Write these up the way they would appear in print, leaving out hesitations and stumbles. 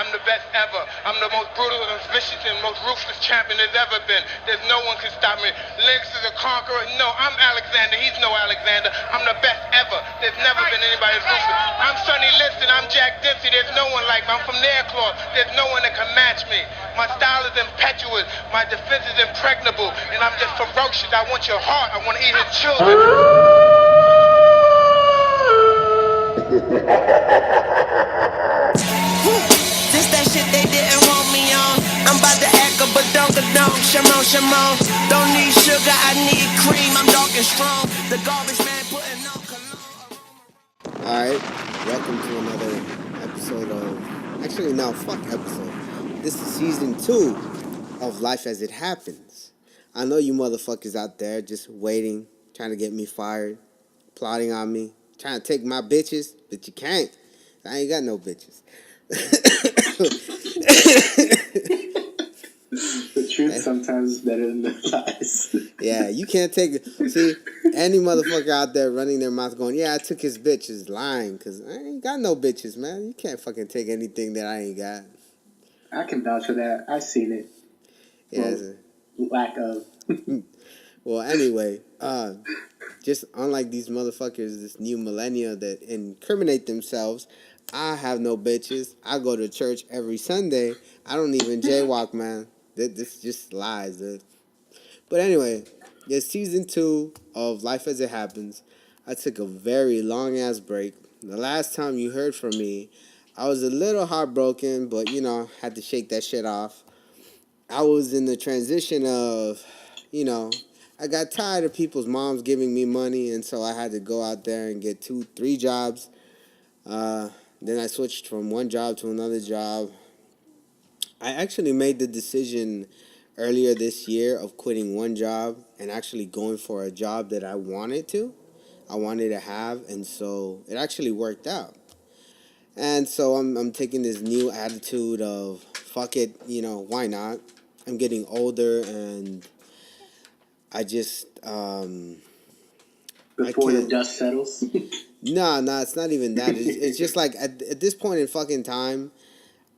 I'm the best ever. I'm the most brutal and vicious and most ruthless champion there's ever been. There's no one can stop me. Lynx is a conqueror. No, I'm Alexander. He's no Alexander. I'm the best ever. There's never been anybody as ruthless. I'm Sonny Liston. I'm Jack Dempsey. There's no one like me. I'm from Nairclaw. There's no one that can match me. My style is impetuous. My defense is impregnable. And I'm just ferocious. I want your heart. I want to eat his children. This that shit they didn't want me on. I'm about to act a badonka-donk, Shimon. Don't need sugar, I need cream. I'm dark and strong. The garbage man putting on cologne. Alright, welcome to another episode of... Actually, no, fuck episode. This is Season 2 of Life As It Happens. I know you motherfuckers out there just waiting, trying to get me fired, plotting on me, trying to take my bitches, but you can't. I ain't got no bitches. The truth sometimes is better than the lies. Yeah, you can't take it. See, any motherfucker out there running their mouth going, yeah, I took his bitch is lying, because I ain't got no bitches, man. You can't fucking take anything that I ain't got. I can vouch for that. I've seen it. Yeah. Well, lack of. Well, anyway, just unlike these motherfuckers, this new millennia that incriminate themselves, I have no bitches. I go to church every Sunday. I don't even jaywalk, man. This just lies, dude. But anyway, it's Season 2 of Life As It Happens. I took a very long-ass break. The last time you heard from me, I was a little heartbroken, but, you know, had to shake that shit off. I was in the transition of, you know, I got tired of people's moms giving me money, and so I had to go out there and get 2-3 jobs. Then I switched from one job to another job. I actually made the decision earlier this year of quitting one job and actually going for a job that I wanted to have, and so it actually worked out. And so I'm taking this new attitude of fuck it, you know, why not? I'm getting older, and I just Before the dust settles. No, it's not even that. It's just like at this point in fucking time,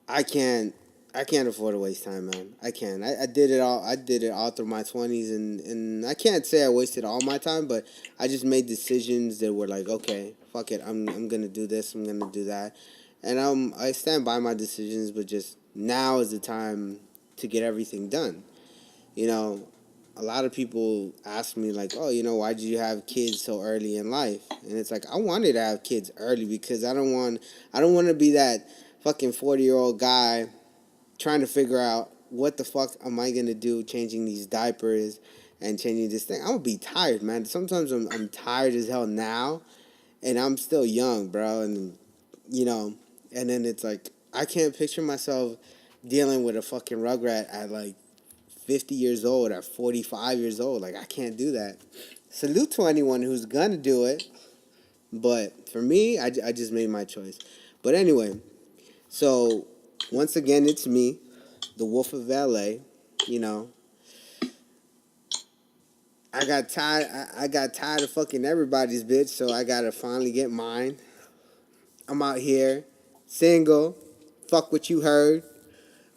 I can't afford to waste time, man. I can't. I did it all. I did it all through my 20s, and I can't say I wasted all my time, but I just made decisions that were like, okay, fuck it. I'm gonna do this. I'm gonna do that, and I stand by my decisions. But just now is the time to get everything done. You know, a lot of people ask me like, oh, you know, why did you have kids so early in life? And it's like, I wanted to have kids early because I don't want to be that fucking 40-year-old guy trying to figure out what the fuck am I going to do changing these diapers and changing this thing. I'm going to be tired, man. Sometimes I'm tired as hell now, and I'm still young, bro. And, you know, and then it's like, I can't picture myself dealing with a fucking rugrat at like 50 years old, at 45 years old. Like, I can't do that. Salute to anyone who's gonna do it, but for me, I just made my choice. But anyway, so once again, it's me, the Wolf of LA. You know, I got tired of fucking everybody's bitch, so I gotta finally get mine. I'm out here, single. Fuck what you heard.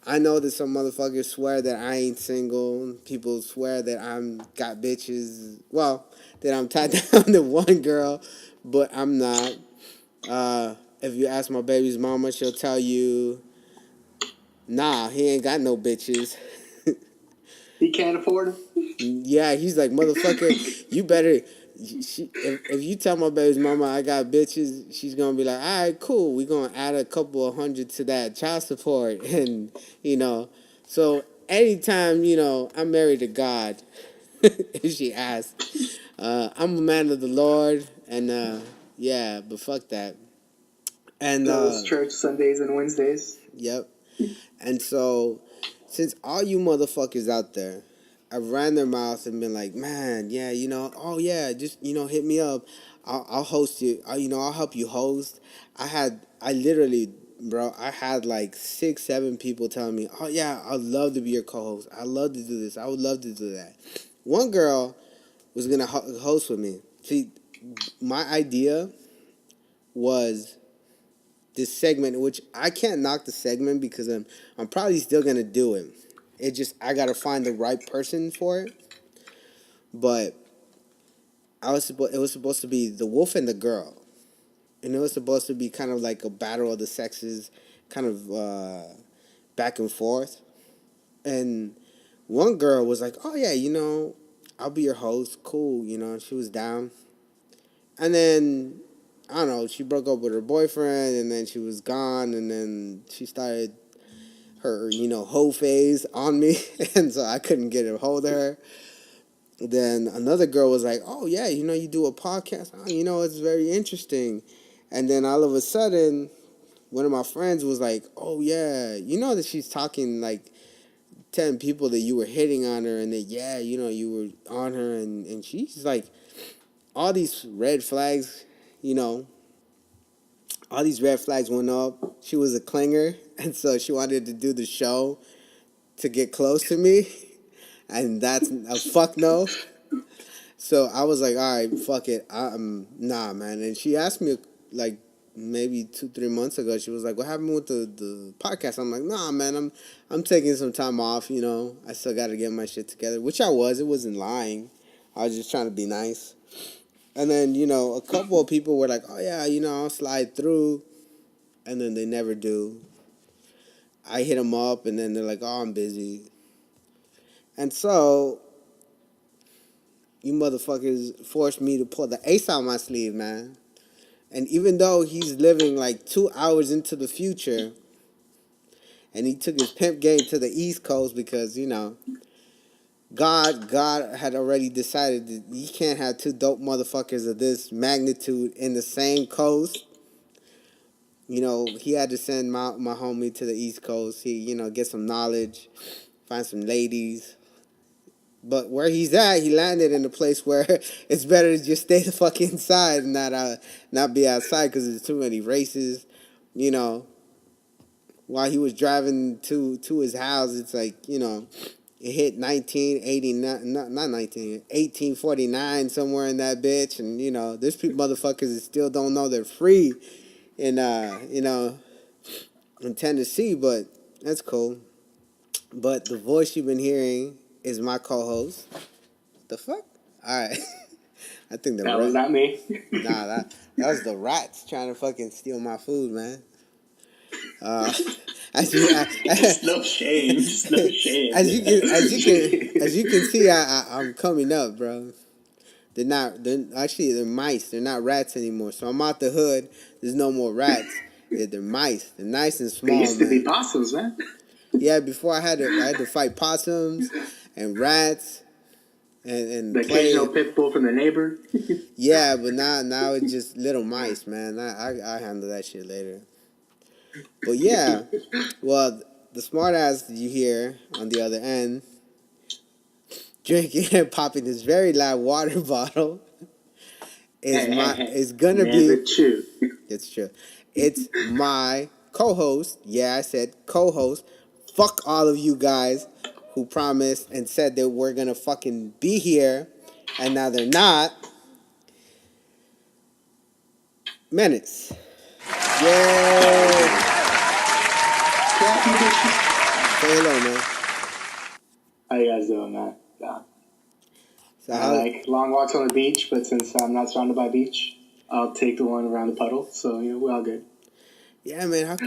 I know that some motherfuckers swear that I ain't single. People swear that I'm got bitches. Well, that I'm tied down to one girl, but I'm not. If you ask my baby's mama, she'll tell you, nah, he ain't got no bitches. He can't afford them? Yeah, he's like, motherfucker, you better... If you tell my baby's mama I got bitches, she's gonna be like, all right, cool, we're gonna add a couple of hundred to that child support. And, you know, so anytime, you know, I'm married to God, if she asks, I'm a man of the Lord, and yeah, but fuck that. And those church Sundays and Wednesdays. Yep. And so, since all you motherfuckers out there have ran their mouths and been like, man, yeah, you know, oh yeah, just, you know, hit me up. I'll host you. You know, I'll help you host. I literally, bro, I had like 6-7 people telling me, oh yeah, I'd love to be your co-host. I'd love to do this. I would love to do that. One girl was going to host with me. See, my idea was this segment, which I can't knock the segment because I'm probably still gonna do it. It just I gotta find the right person for it. But it was supposed to be the wolf and the girl, and it was supposed to be kind of like a battle of the sexes, kind of back and forth. And one girl was like, "Oh yeah, I'll be your host. Cool, She was down, and then I don't know. She broke up with her boyfriend, and then she was gone, and then she started her hoe phase on me, and so I couldn't get a hold of her. Then another girl was like, "Oh yeah, you do a podcast. Oh, it's very interesting." And then all of a sudden, one of my friends was like, "Oh yeah, that she's talking like 10 people that you were hitting on her, and that yeah, you were on her, and she's like, all these red flags, you know." All these red flags went up. She was a clinger, and so she wanted to do the show to get close to me, and that's a fuck no. So I was like, all right, fuck it. Nah, man. And she asked me like maybe 2-3 months ago. She was like, "What happened with the podcast?" I'm like, "Nah, man. I'm taking some time off. I still got to get my shit together," which I was. It wasn't lying. I was just trying to be nice. And then a couple of people were like, "Oh yeah, I'll slide through," and then they never do. I hit them up, and then they're like, "Oh, I'm busy." And so you motherfuckers forced me to pull the ace out my sleeve, man. And even though he's living like 2 hours into the future, and he took his pimp game to the East Coast because, God had already decided that you can't have two dope motherfuckers of this magnitude in the same coast. He had to send my homie to the East Coast. He, get some knowledge, find some ladies. But where he's at, he landed in a place where it's better to just stay the fuck inside and not be outside because there's too many races. While he was driving to his house, it's like, it hit 1989, not 1849 somewhere in that bitch. And, there's people, motherfuckers that still don't know they're free in, in Tennessee, but that's cool. But the voice you've been hearing is my co-host. The fuck? All right. I think that was not me. Nah, that was the rats trying to fucking steal my food, man. No shame. Just no shame. As you can see, I'm coming up, bro. They're mice. They're not rats anymore. So I'm out the hood. There's no more rats. They're mice. They're nice and small. They used to be possums, man. Yeah, before I had to fight possums and rats and the occasional pit bull from the neighbor. Yeah, but now it's just little mice, man. I handle that shit later. But yeah, well, the smart ass that you hear on the other end, drinking and popping this very loud water bottle, is gonna be true. It's true. It's my co-host. Yeah, I said co-host. Fuck all of you guys who promised and said that we're gonna fucking be here, and now they're not. Menace. Yay! Say hello, man. How you guys doing, man? Yeah. So I like long walks on the beach, but since I'm not surrounded by beach, I'll take the one around the puddle. So we're all good. Yeah, man.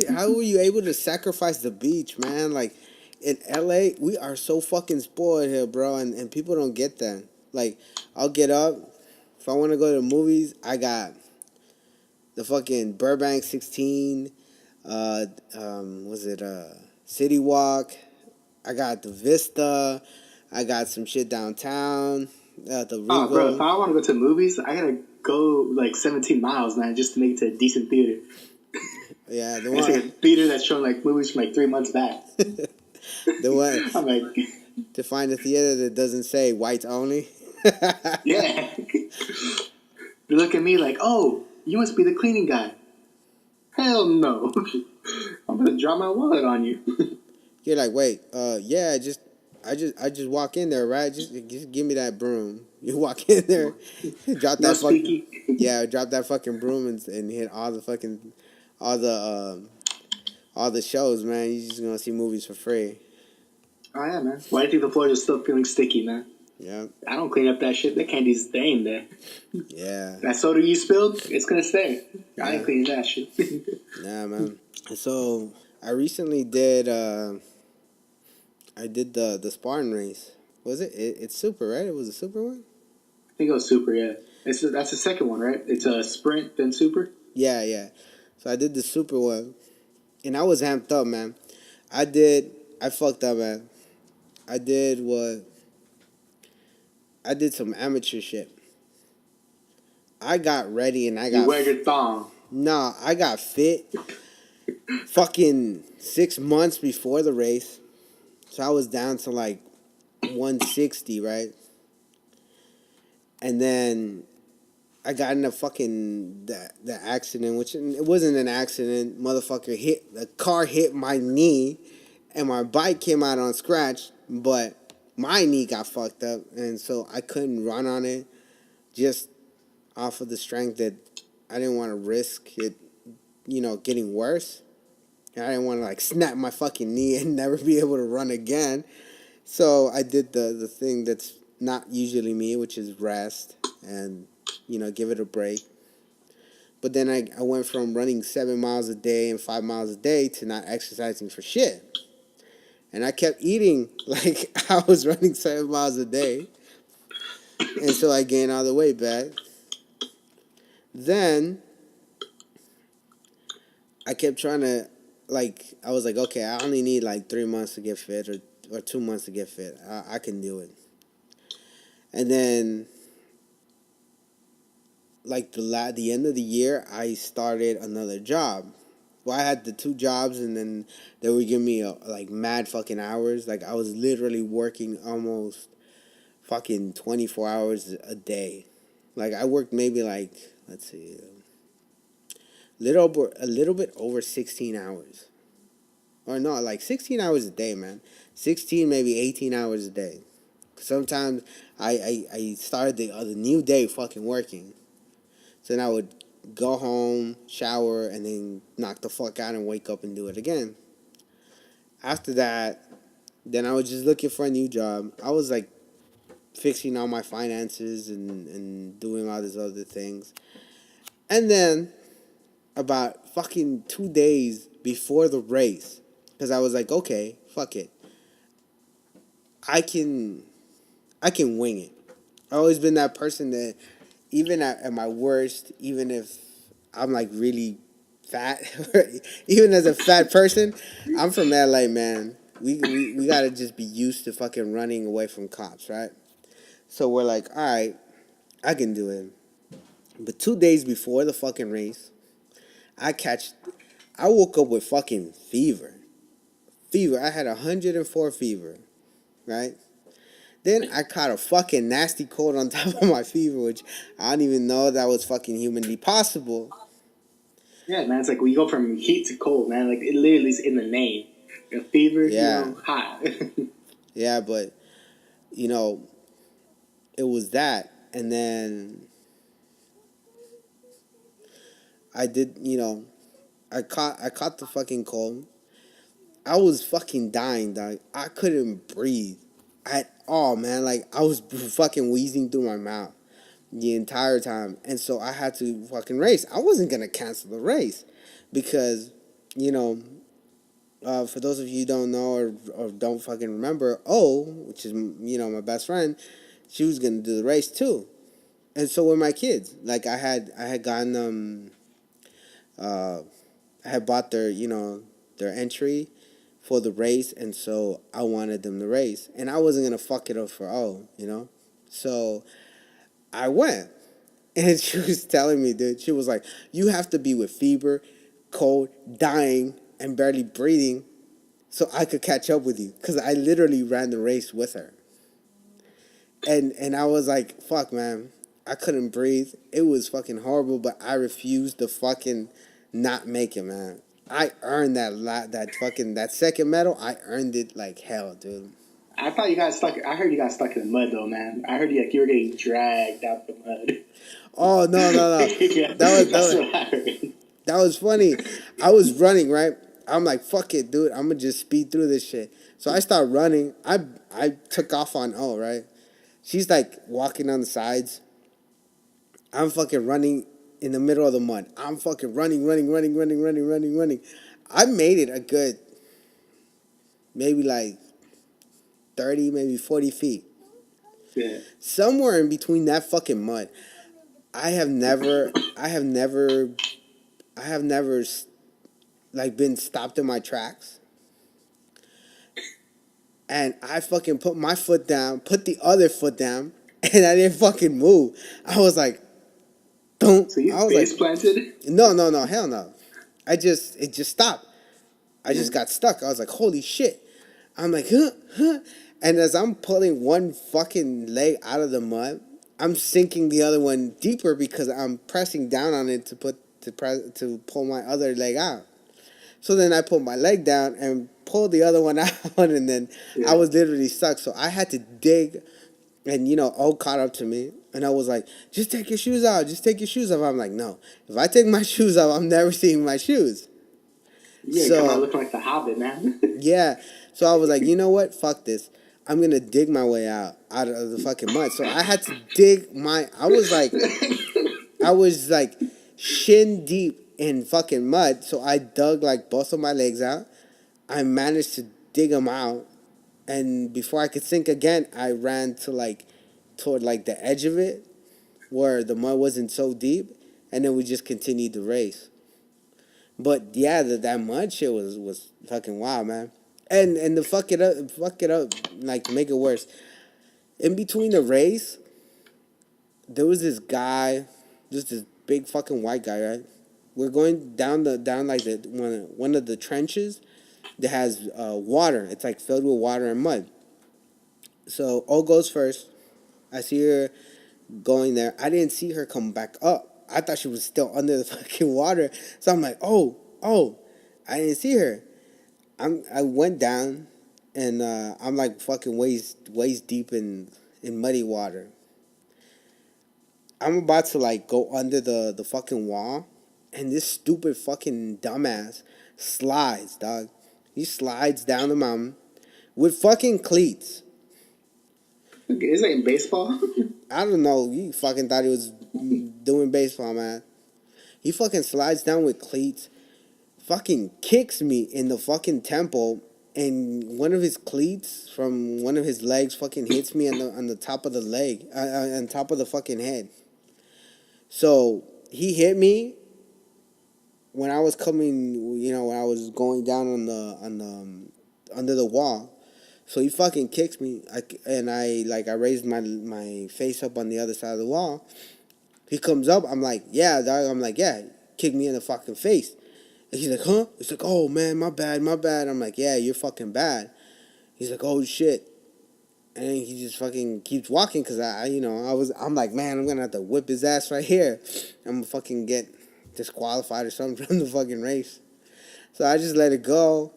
How were you able to sacrifice the beach, man? Like in LA, we are so fucking spoiled here, bro, and people don't get that. Like, I'll get up if I want to go to the movies. I got the fucking Burbank 16. City Walk. I got the Vista. I got some shit downtown. The Regal. Oh, bro, if I want to go to the movies, I gotta go like 17 miles, man, just to make it to a decent theater. Yeah, the it's one. Like a theater that's showing like movies from like 3 months back. The one. I'm like, to find a theater that doesn't say whites only. Yeah. They look at me like, "Oh, you must be the cleaning guy." Hell no. I'm gonna drop my wallet on you. You're like, wait, yeah, I just walk in there, right? Just give me that broom. You walk in there, drop that fucking broom and hit all all the all the shows, man. You're just gonna see movies for free. Oh yeah, man. Why do you think the floors are still feeling sticky, man? Yeah. I don't clean up that shit. That candy's staying there. Yeah. That soda you spilled, it's gonna stay. Yeah. I ain't cleaning that shit. Yeah, man. So I recently did the Spartan race. Was it? It's super, right? It was a super one? I think it was super, yeah. That's the second one, right? It's a sprint, then super? Yeah, yeah. So I did the super one. And I was amped up, man. I fucked up, man. I did some amateur shit. I got ready and You wear your thong. Nah, I got fit fucking 6 months before the race. So I was down to like 160, right? And then I got in the accident, which it wasn't an accident. The car hit my knee, and my bike came out on scratch, but my knee got fucked up, and so I couldn't run on it, just off of the strength that I didn't want to risk it, getting worse. And I didn't want to like snap my fucking knee and never be able to run again. So I did the thing that's not usually me, which is rest and, give it a break. But then I went from running 7 miles a day and 5 miles a day to not exercising for shit. And I kept eating like I was running 7 miles a day. And so I gained all the weight back. Then I kept trying to, I was like, okay, I only need like 3 months to get fit or 2 months to get fit. I can do it. And then, like the end of the year, I started another job. Well, I had the 2 jobs, and then they would give me mad fucking hours. Like I was literally working almost fucking 24 hours a day. Like I worked maybe a little bit over 16 hours. Or no, like 16 hours a day, man. 16, maybe 18 hours a day. Sometimes I started the new day fucking working. So then I would go home, shower, and then knock the fuck out and wake up and do it again. After that, then I was just looking for a new job. I was like fixing all my finances and doing all these other things. And then about fucking 2 days before the race, because I was like, okay, fuck it. I can wing it. I've always been that person that even at my worst, even if I'm like really fat, even as a fat person, I'm from LA, man. We gotta just be used to fucking running away from cops, right? So we're like, all right, I can do it. But 2 days before the fucking race, I woke up with fucking fever. I had 104 fever, right? Then I caught a fucking nasty cold on top of my fever, which I don't even know that was fucking humanly possible. Yeah, man, it's like we go from heat to cold, man. Like it literally is in the name. A fever, Yeah. hot. Yeah, but it was that, and then I did, I caught the fucking cold. I was fucking dying, dog. I couldn't breathe at all, man. Like I was fucking wheezing through my mouth the entire time, and so I had to fucking race. I wasn't gonna cancel the race because, for those of you who don't know or don't fucking remember, which is my best friend, she was gonna do the race too, and so were my kids. Like I had gotten I had bought their their entry for the race, and so I wanted them to race, and I wasn't gonna fuck it up for so I went, and she was telling me, dude, she was like, you have to be with fever, cold, dying, and barely breathing, so I could catch up with you, because I literally ran the race with her, and I was like, fuck, man, I couldn't breathe. It was fucking horrible, but I refused to fucking not make it, man. I earned that second medal. I earned it like hell, dude. I thought you got stuck. I heard you got stuck in the mud, though, man. I heard you were getting dragged out the mud. Oh no. Yeah, that's what I heard. That was funny. I was running, right? I'm like, fuck it, dude. I'm gonna just speed through this shit. So I start running. I took off on O, right? She's like walking on the sides. I'm fucking running in the middle of the mud. I'm fucking running. I made it a good maybe like 30, maybe 40 feet. Yeah. Somewhere in between that fucking mud. I have never like been stopped in my tracks. And I fucking put my foot down, put the other foot down, and I didn't fucking move. I was like, don't. So you I was face like, planted? no, hell no. It just stopped. I just got stuck. I was like, holy shit. I'm like, huh. And as I'm pulling one fucking leg out of the mud, I'm sinking the other one deeper because I'm pressing down on it to pull my other leg out. So then I put my leg down and pulled the other one out, and then I was literally stuck. So I had to dig, and O caught up to me, and I was like, just take your shoes out. Just take your shoes off. I'm like, no. If I take my shoes off, I'm never seeing my shoes. Yeah, So, come out looking like the Hobbit, man. yeah. So I was like, you know what? Fuck this. I'm gonna dig my way out of the fucking mud. So I had to dig I was like shin deep in fucking mud. So I dug like both of my legs out. I managed to dig them out, and before I could sink again, I ran toward like the edge of it, where the mud wasn't so deep, and then we just continued the race. But yeah, that mud shit was fucking wild, man. And to fuck it up, like to make it worse. In between the race, there was this guy, just this big fucking white guy, right? We're going down like the one of the trenches that has water. It's like filled with water and mud. So O goes first. I see her going there. I didn't see her come back up. I thought she was still under the fucking water. So I'm like, oh, I didn't see her. I went down, and I'm like fucking waist deep in muddy water. I'm about to like go under the fucking wall, and this stupid fucking dumbass slides, dog. He slides down the mountain with fucking cleats. Is it in baseball? I don't know. He fucking thought he was doing baseball, man. He fucking slides down with cleats, fucking kicks me in the fucking temple, and one of his cleats from one of his legs fucking hits me on the top of the leg, on top of the fucking head. So he hit me when I was coming, when I was going down on the under the wall. So he fucking kicks me, and I raised my face up on the other side of the wall. He comes up, I'm like, yeah, dog. I'm like, yeah, kick me in the fucking face. And he's like, huh? He's like, oh man, my bad. I'm like, yeah, you're fucking bad. He's like, oh shit. And he just fucking keeps walking because I'm like, man, I'm gonna have to whip his ass right here. I'm gonna fucking get disqualified or something from the fucking race. So I just let it go.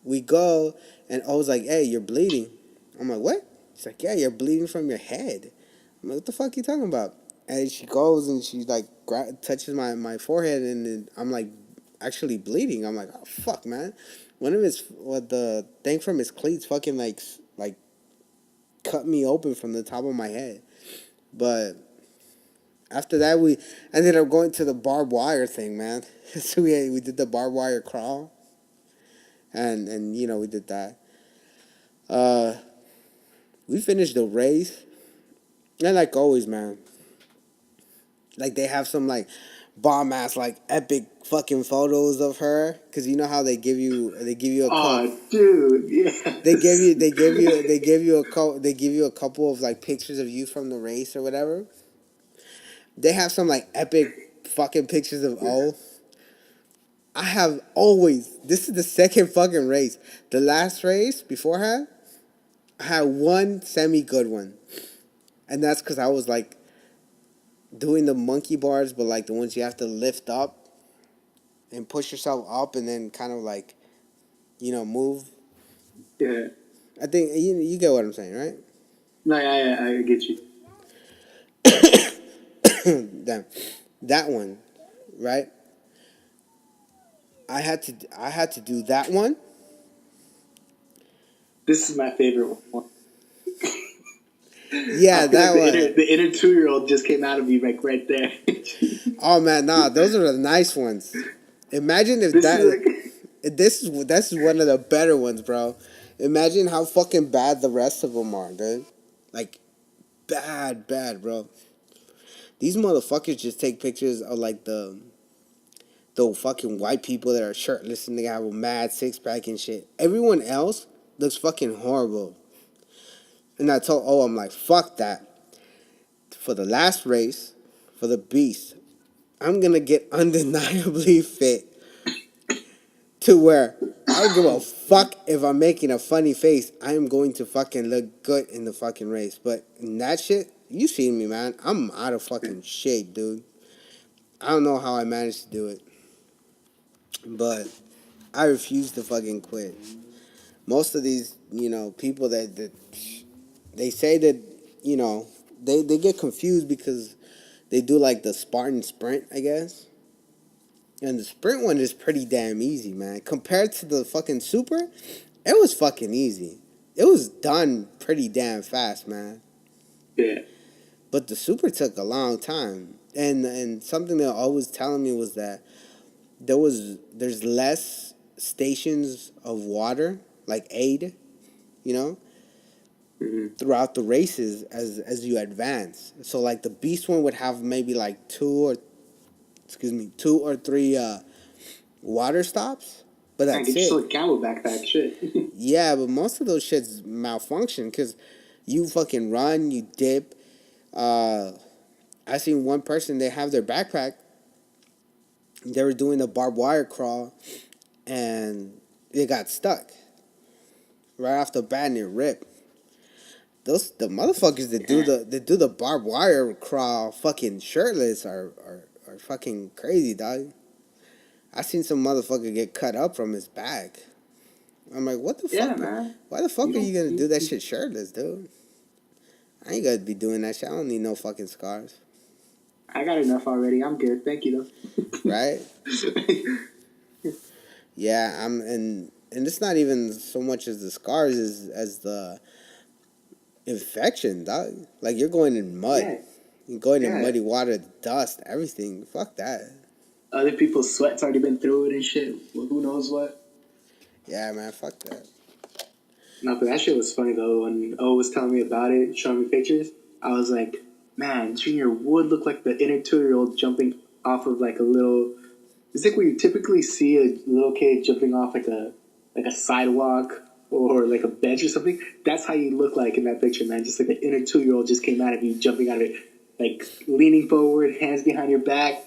We go, and I was like, hey, you're bleeding. I'm like, what? She's like, yeah, you're bleeding from your head. I'm like, what the fuck are you talking about? And she goes and she like touches my forehead, and then I'm like actually bleeding. I'm like, oh fuck, man. One of the thing from his cleats fucking like cut me open from the top of my head. But after that, we ended up going to the barbed wire thing, man. So we did the barbed wire crawl, and we did that. We finished the race, and like always, man. Like they have some like bomb ass like epic fucking photos of her, because you know how they give you a oh dude, yeah, they give you a couple of like pictures of you from the race or whatever. They have some like epic fucking pictures of O. I have always, this is the second fucking race. The last race beforehand, I had one semi good one, and that's because I was like doing the monkey bars, but like the ones you have to lift up and push yourself up, and then kind of like, move. Yeah. I think you get what I'm saying, right? No, I get you. Damn. That one, right? I had to do that one. This is my favorite one. Yeah, I feel that like one. the inner 2-year-old just came out of me like right there. Oh man, nah, those are the nice ones. Imagine if This is that. like This is one of the better ones, bro. Imagine how fucking bad the rest of them are, dude. Like bad, bro. These motherfuckers just take pictures of like the fucking white people that are shirtless and they have a mad six pack and shit. Everyone else looks fucking horrible. And I told I'm like, fuck that. For the last race, for the beast, I'm gonna get undeniably fit to where I don't give a fuck if I'm making a funny face. I am going to fucking look good in the fucking race. But in that shit, you seen me, man. I'm out of fucking shape, dude. I don't know how I managed to do it. But I refuse to fucking quit. Most of these, people that they say that, they get confused because they do like the Spartan sprint, I guess. And the sprint one is pretty damn easy, man. Compared to the fucking super, it was fucking easy. It was done pretty damn fast, man. yeah. But the super took a long time. And something they're always telling me was that there's less stations of water, like aid, you know, throughout the races as you advance. So like the beast one would have maybe like two or three water stops, but Man, that's get yourself it. a camelback type shit. Yeah, but most of those shits malfunction because you fucking run, you dip. I seen one person, they have their backpack. They were doing a barbed wire crawl, and they got stuck right off the bat, and it ripped. The motherfuckers that do the barbed wire crawl fucking shirtless are fucking crazy, dog. I seen some motherfucker get cut up from his back. I'm like, what the Yeah, fuck? man. Why the fuck You are you gonna do that don't. shit shirtless, dude? I ain't gonna be doing that shit. I don't need no fucking scars, I got enough already. I'm good. Thank you, though. right? Yeah, and it's not even so much as the scars as the infection, dog. Like you're going in mud, Yeah, you're going in yeah. muddy water, dust, everything. Fuck that. Other people's sweat's already been through it and shit. Well, who knows what? Yeah, man, fuck that. No, but that shit was funny, though. When O was telling me about it, showing me pictures, I was like, man, Junior would look like the inner 2-year-old jumping off of like a little... It's like where you typically see a little kid jumping off like a sidewalk or like a bench or something. That's how you look like in that picture, man. Just like an inner 2-year-old just came out of you, jumping out of it, like leaning forward, hands behind your back.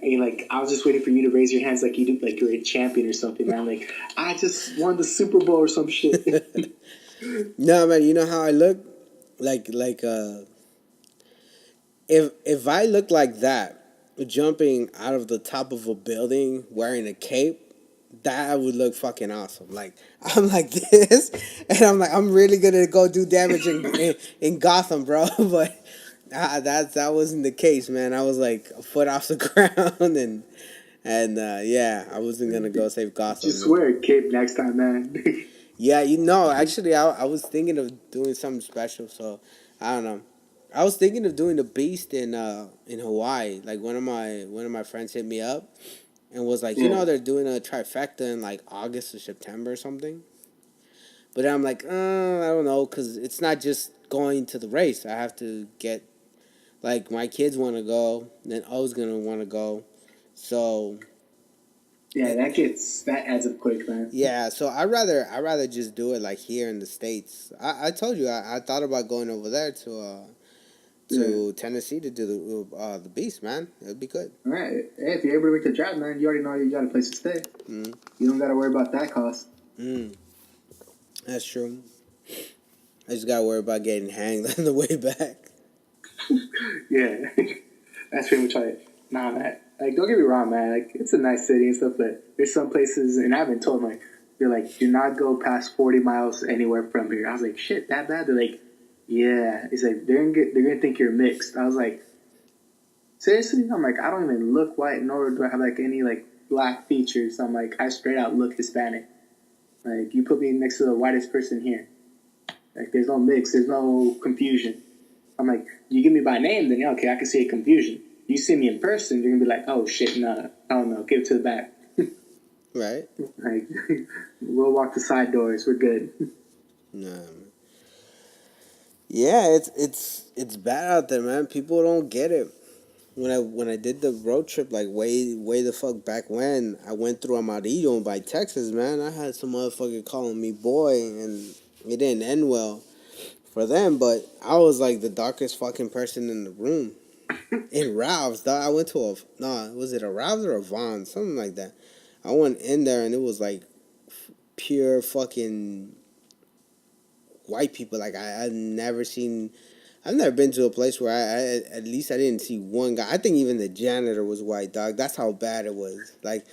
And you're like, I was just waiting for you to raise your hands like you do, like you're a champion or something, man. Like, I just won the Super Bowl or some shit. No, man, you know how I look? Like if I look like that, jumping out of the top of a building wearing a cape, that would look fucking awesome. Like I'm like this, and I'm like I'm really gonna go do damage in Gotham, bro. But that wasn't the case, man. I was like a foot off the ground, and yeah, I wasn't gonna go save Just Gotham. wear a cape next time, man. Yeah, actually, I was thinking of doing something special, so I don't know. I was thinking of doing the Beast in Hawaii. Like one of my friends hit me up and was like, Yeah. they're doing a trifecta in like August or September or something. But then I'm like, I don't know, because it's not just going to the race. I have to get like my kids want to go, then O's gonna want to go, so Yeah, that adds up quick, man. yeah, so I rather just do it like here in the States. I told you I thought about going over there to Tennessee to do the Beast, man. It'd be good. All right. Hey, if you're able to make the drive, man, you already know you got a place to stay. Mm. You don't got to worry about that cost. That's true. I just gotta worry about getting hanged on the way back. Yeah, that's pretty much it. Nah, man. Like, don't get me wrong, man. Like, it's a nice city and stuff, but there's some places, and I've been told, like, they're like, do not go past 40 miles anywhere from here. I was like, shit, that bad? They're like, yeah. It's like, they're gonna think you're mixed. I was like, seriously? I'm like, I don't even look white, nor do I have, like, any, like, black features. I'm like, I straight out look Hispanic. Like, you put me next to the whitest person here. Like, there's no mix, there's no confusion. I'm like, you give me by name, then yeah, okay, I can see a confusion. You see me in person, you're gonna be like, oh shit, no, oh no, give it to the back. Right. Like, we'll walk the side doors, we're good. Nah, man. Yeah, it's bad out there, man. People don't get it. When I did the road trip, like way the fuck back when, I went through Amarillo by Texas, man. I had some motherfucker calling me boy, and it didn't end well for them. But I was like the darkest fucking person in the room. In Ralph's, dog. I went to was it a Ralph's or a Vons, something like that. I went in there and it was like pure fucking white people. Like I've never been to a place where I at least I didn't see one guy. I think even the janitor was white, dog. That's how bad it was. Like,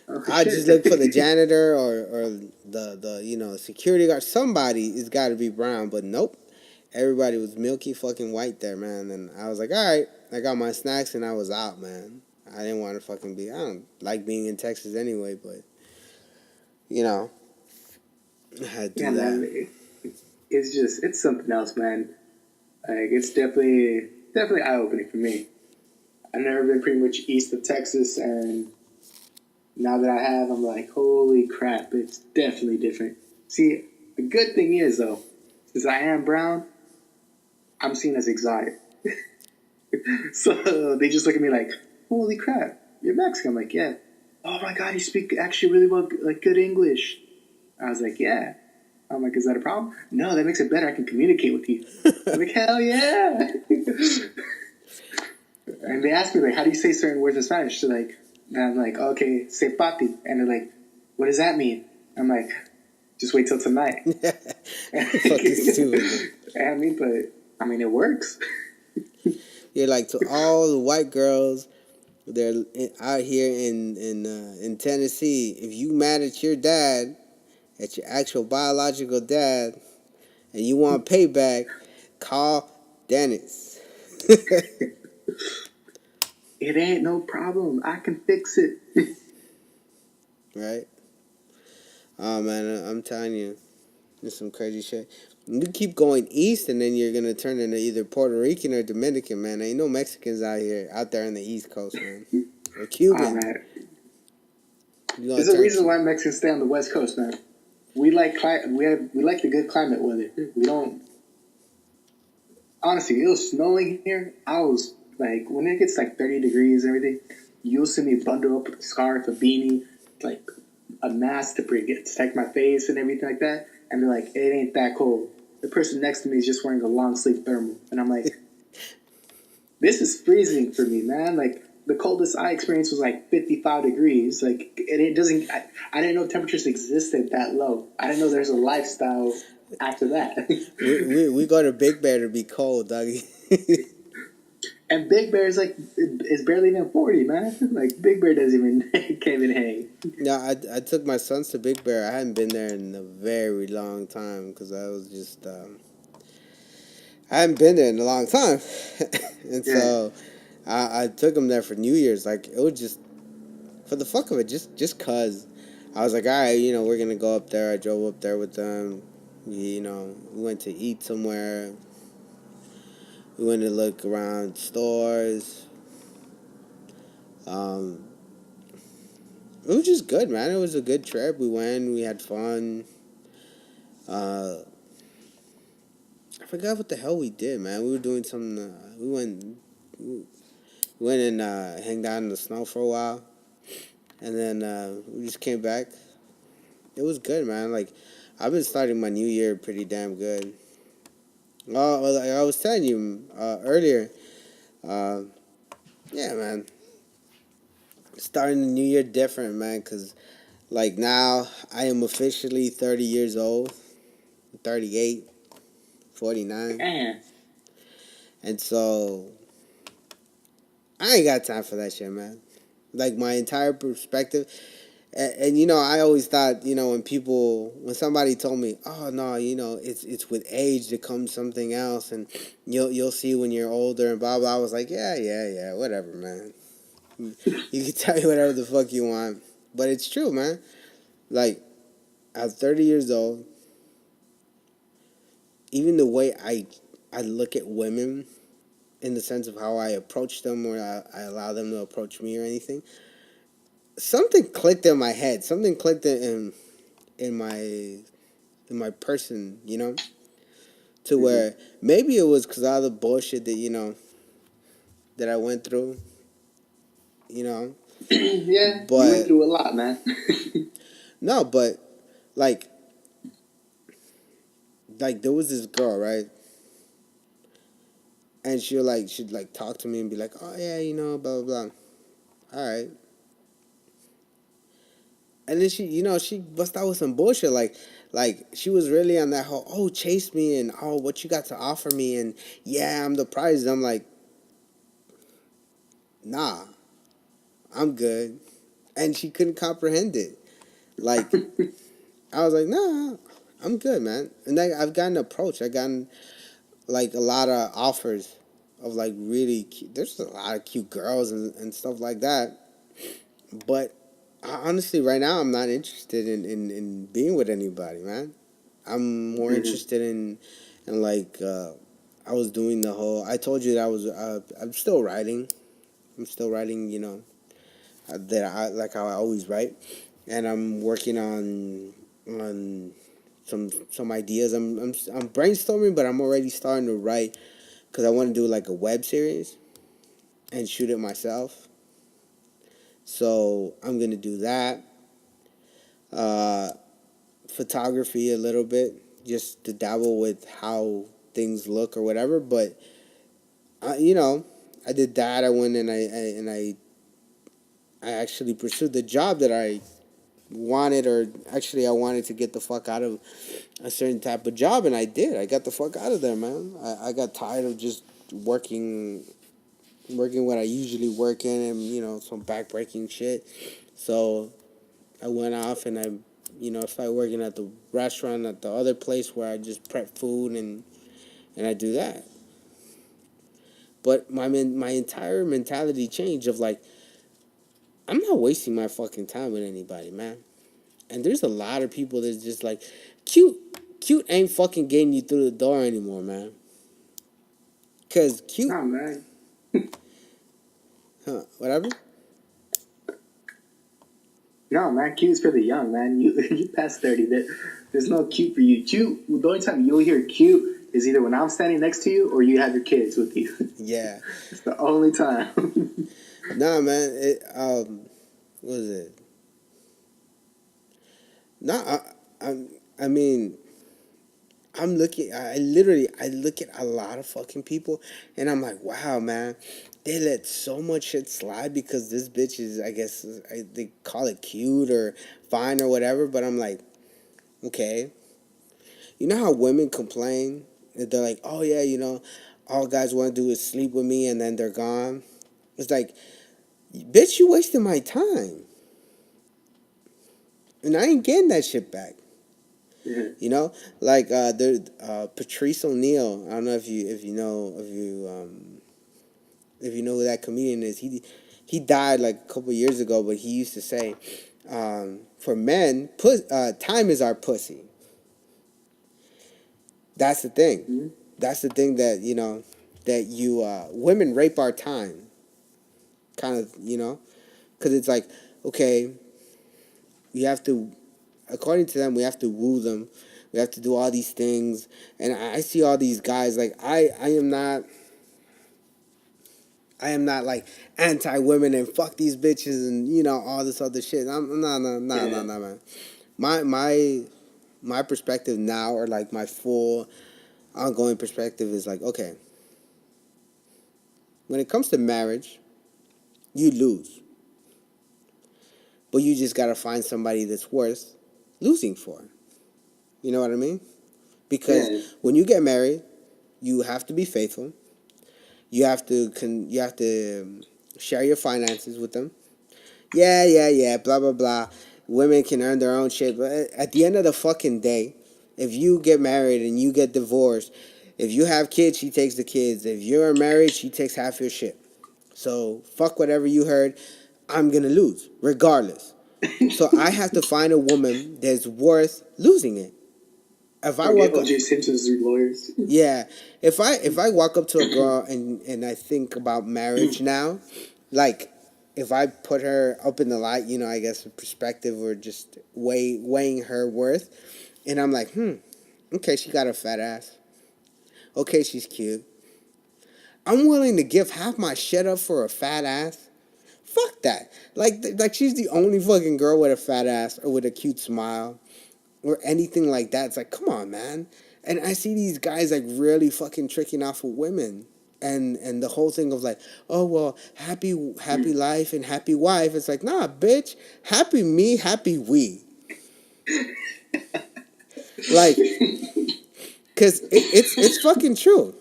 Oh, I shit. just looked for the janitor or the security guard. Somebody has got to be brown, but nope. Everybody was milky fucking white there, man. And I was like, all right. I got my snacks and I was out, man. I didn't want to fucking be. I don't like being in Texas anyway, but I had to Yeah, do that. man, it's something else, man. Like, it's definitely eye-opening for me. I've never been pretty much east of Texas, and now that I have, I'm like, holy crap, it's definitely different. See, the good thing is, though, since I am brown, I'm seen as exotic. So they just look at me like, holy crap, you're Mexican. I'm like, yeah. Oh my God, you speak actually really well, like good English. I was like, yeah. I'm like, is that a problem? No, that makes it better. I can communicate with you. I'm like, hell yeah. And they asked me, like, how do you say certain words in Spanish? So, like, and I'm like, okay, say papi. And they're like, what does that mean? I'm like, just wait till tonight. Fucking stupid. I mean, it works. You're like, to all the white girls, they're out here in Tennessee. If you mad at your dad, at your actual biological dad, and you want payback, call Dennis. It ain't no problem. I can fix it. Right? Oh man, I'm telling you, there's some crazy shit. You keep going east, and then you're gonna turn into either Puerto Rican or Dominican, man. Ain't no Mexicans out there on the East Coast, man. Or Cuban. Oh, man. You There's a reason why Mexicans stay on the West Coast, man. We like we like the good climate weather. We don't. Honestly, it was snowing here. I was like, when it gets like 30 degrees and everything, you'll see me bundle up with a scarf, a beanie, like a mask to protect my face and everything like that. And they're like, it ain't that cold. The person next to me is just wearing a long sleeve thermal, and I'm like, this is freezing for me, man. Like, the coldest I experienced was like 55 degrees. Like, it doesn't. I didn't know temperatures existed that low. I didn't know there's a lifestyle after that. we go to Big Bear to be cold, doggy. And Big Bear is like, is barely even 40, man. Like, Big Bear doesn't even can't even hang. No, I took my sons to Big Bear. I hadn't been there in a very long time because I was just I hadn't been there in a long time, and so I took them there for New Year's. Like, it was just for the fuck of it, just cause I was like, all right, we're gonna go up there. I drove up there with them. We went to eat somewhere. We went to look around stores. It was just good, man. It was a good trip. We went. We had fun. I forgot what the hell we did, man. We were doing something. We went and hanged out in the snow for a while, and then we just came back. It was good, man. Like, I've been starting my new year pretty damn good. Like I was telling you earlier, yeah, man. Starting the new year different, man, because, like, now I am officially 30 years old, 38, 49. Man. And so, I ain't got time for that shit, man. Like, my entire perspective. And I always thought, when somebody told me, oh, no, it's with age that comes something else, and you'll see when you're older, and blah, blah. I was like, yeah, whatever, man. You can tell me whatever the fuck you want. But it's true, man. Like, at 30 years old, even the way I look at women in the sense of how I approach them or I allow them to approach me or anything, something clicked in my head. Something clicked in my person, you know, to where maybe it was because of all the bullshit that that I went through, you know. Yeah, you went But through a lot, man. no, but like there was this girl, right? And she'd like talk to me and be like, oh yeah, blah blah blah. All right. And then she bust out with some bullshit like she was really on that whole, oh, chase me, and oh, what you got to offer me, and yeah, I'm the prize. I'm like, nah, I'm good. And she couldn't comprehend it. Like, I was like, nah, I'm good, man. And I've gotten approached. I've gotten like a lot of offers of like really cute, there's a lot of cute girls and stuff like that. But honestly, right now, I'm not interested in being with anybody, man. I'm more interested in like, I was doing the whole, I told you that I'm still writing. I'm still writing, that I like how I always write. And I'm working on some ideas. I'm brainstorming, but I'm already starting to write because I want to do like a web series and shoot it myself. So I'm gonna do that. Uh, Photography a little bit, just to dabble with how things look or whatever. But I did that. I went and I actually pursued the job that I wanted, or actually I wanted to get the fuck out of a certain type of job, and I did. I got the fuck out of there, man. I got tired of just working what I usually work in, and some backbreaking shit. So I went off and I started working at the restaurant at the other place where I just prep food and I do that. But my entire mentality changed of like, I'm not wasting my fucking time with anybody, man. And there's a lot of people that's just like, cute ain't fucking getting you through the door anymore, man. Cause cute, Nah, man. whatever. No, man, cute's for the young, man. You past 30. There's no cute for you. Cute, the only time you'll hear cute is either when I'm standing next to you or you have your kids with you. Yeah. It's the only time. Nah, man. What is it? Nah, I mean, I look at a lot of fucking people, and I'm like, wow, man, they let so much shit slide because this bitch is, I guess, they call it cute or fine or whatever, but I'm like, okay. You know how women complain? They're like, oh yeah, all guys want to do is sleep with me and then they're gone. It's like, bitch, you wasted my time. And I ain't getting that shit back. Yeah. Like there, Patrice O'Neal. I don't know if you know who that comedian is. He died like a couple years ago, but he used to say, for men, time is our pussy. That's the thing. Mm-hmm. That's the thing that that women rape our time, kind of, because it's like, okay, we have to, according to them, we have to woo them. We have to do all these things. And I see all these guys, like, I am not like anti-women and fuck these bitches and, all this other shit. I'm no, man. My perspective now, or like my full ongoing perspective, is like, okay, when it comes to marriage, you lose. But you just gotta find somebody that's worth losing for. You know what I mean? Because when you get married, you have to be faithful. You have to share your finances with them. Yeah, blah blah blah. Women can earn their own shit, but at the end of the fucking day, if you get married and you get divorced, if you have kids, she takes the kids. If you're married, she takes half your shit. So fuck whatever you heard. I'm gonna lose regardless. So I have to find a woman that's worth losing it. If I Or get walk up, O.J. Simpson's lawyers. yeah, if I walk up to a girl and I think about marriage now, like if I put her up in the light, I guess a perspective or just weighing her worth, and I'm like, okay, she got a fat ass. Okay, she's cute. I'm willing to give half my shit up for a fat ass. Fuck that. Like she's the only fucking girl with a fat ass or with a cute smile or anything like that. It's like, come on, man. And I see these guys like really fucking tricking off of women. And the whole thing of like, oh well, happy life and happy wife. It's like, nah, bitch. Happy me, happy we. Like, cause it's fucking true.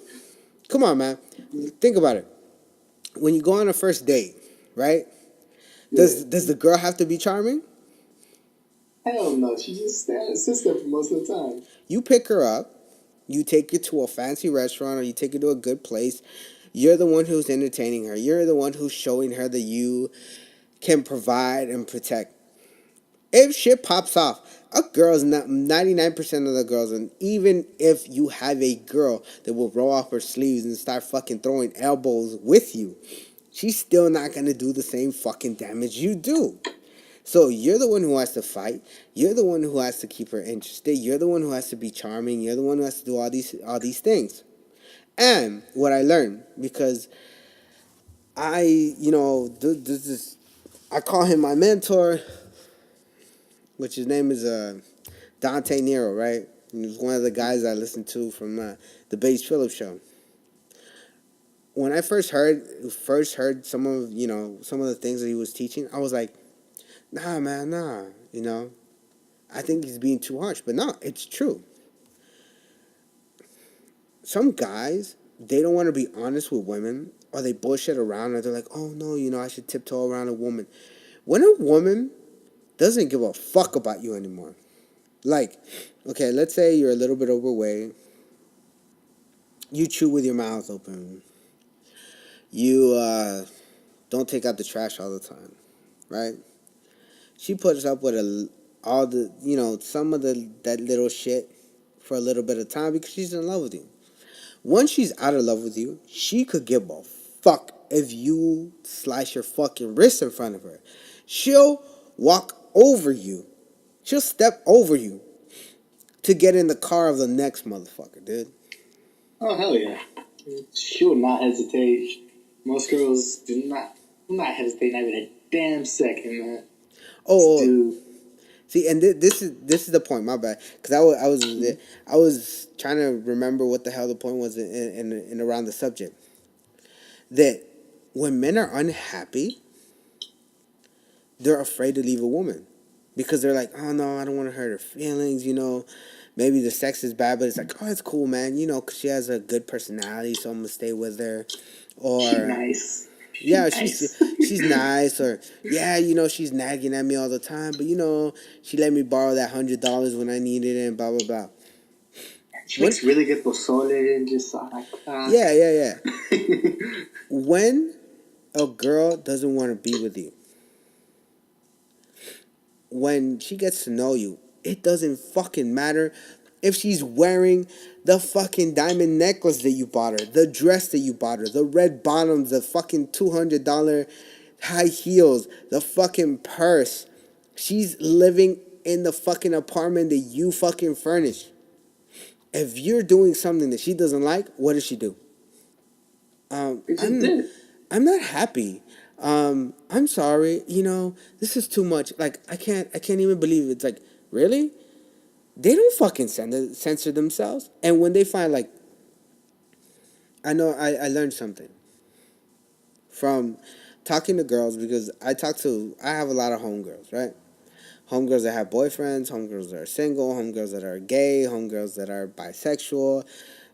Come on, man. Think about it. When you go on a first date, right? Does the girl have to be charming? Hell no, she just sits there for most of the time. You pick her up, you take her to a fancy restaurant or you take her to a good place. You're the one who's entertaining her. You're the one who's showing her that you can provide and protect. If shit pops off, a girl's not 99% of the girls, and even if you have a girl that will roll up her sleeves and start fucking throwing elbows with you, she's still not gonna do the same fucking damage you do. So you're the one who has to fight. You're the one who has to keep her interested. You're the one who has to be charming. You're the one who has to do all these things. And what I learned, because this is, I call him my mentor, which his name is Dante Nero, right? And he was one of the guys I listened to from the Bass Phillips show. When I first heard some of the things that he was teaching, I was like, nah, man, nah, I think he's being too harsh, but no, it's true. Some guys, they don't want to be honest with women, or they bullshit around, or they're like, oh no, I should tiptoe around a woman. When a woman doesn't give a fuck about you anymore, like, okay, let's say you're a little bit overweight, you chew with your mouth open, you don't take out the trash all the time, right? She puts up with all the, some of that little shit for a little bit of time because she's in love with you. Once she's out of love with you, she could give a fuck if you slice your fucking wrist in front of her. She'll walk over you. She'll step over you to get in the car of the next motherfucker, dude. Oh hell yeah, she will not hesitate. Most girls do not hesitate not even a damn second, man. Oh, Dude. see, and this is the point. My bad, because I was trying to remember what the hell the point was in around the subject. That when men are unhappy, they're afraid to leave a woman because they're like, oh no, I don't want to hurt her feelings. Maybe the sex is bad, but it's like, oh, it's cool, man. Because she has a good personality, so I'm gonna stay with her. Or She's nice. yeah, she's nice, or yeah, she's nagging at me all the time, but she let me borrow that $100 when I needed it, and blah blah blah. She makes really good pozole and just Yeah. When a girl doesn't want to be with you, when she gets to know you, it doesn't fucking matter if she's wearing the fucking diamond necklace that you bought her, the dress that you bought her, the red bottoms, the fucking $200 high heels, the fucking purse. She's living in the fucking apartment that you fucking furnished. If you're doing something that she doesn't like, what does she do? I'm not happy. I'm sorry. This is too much. Like I can't even believe it. It's like, really? They don't fucking censor themselves. And when they find like, I know I learned something from talking to girls because I have a lot of homegirls, right? Homegirls that have boyfriends, homegirls that are single, homegirls that are gay, homegirls that are bisexual,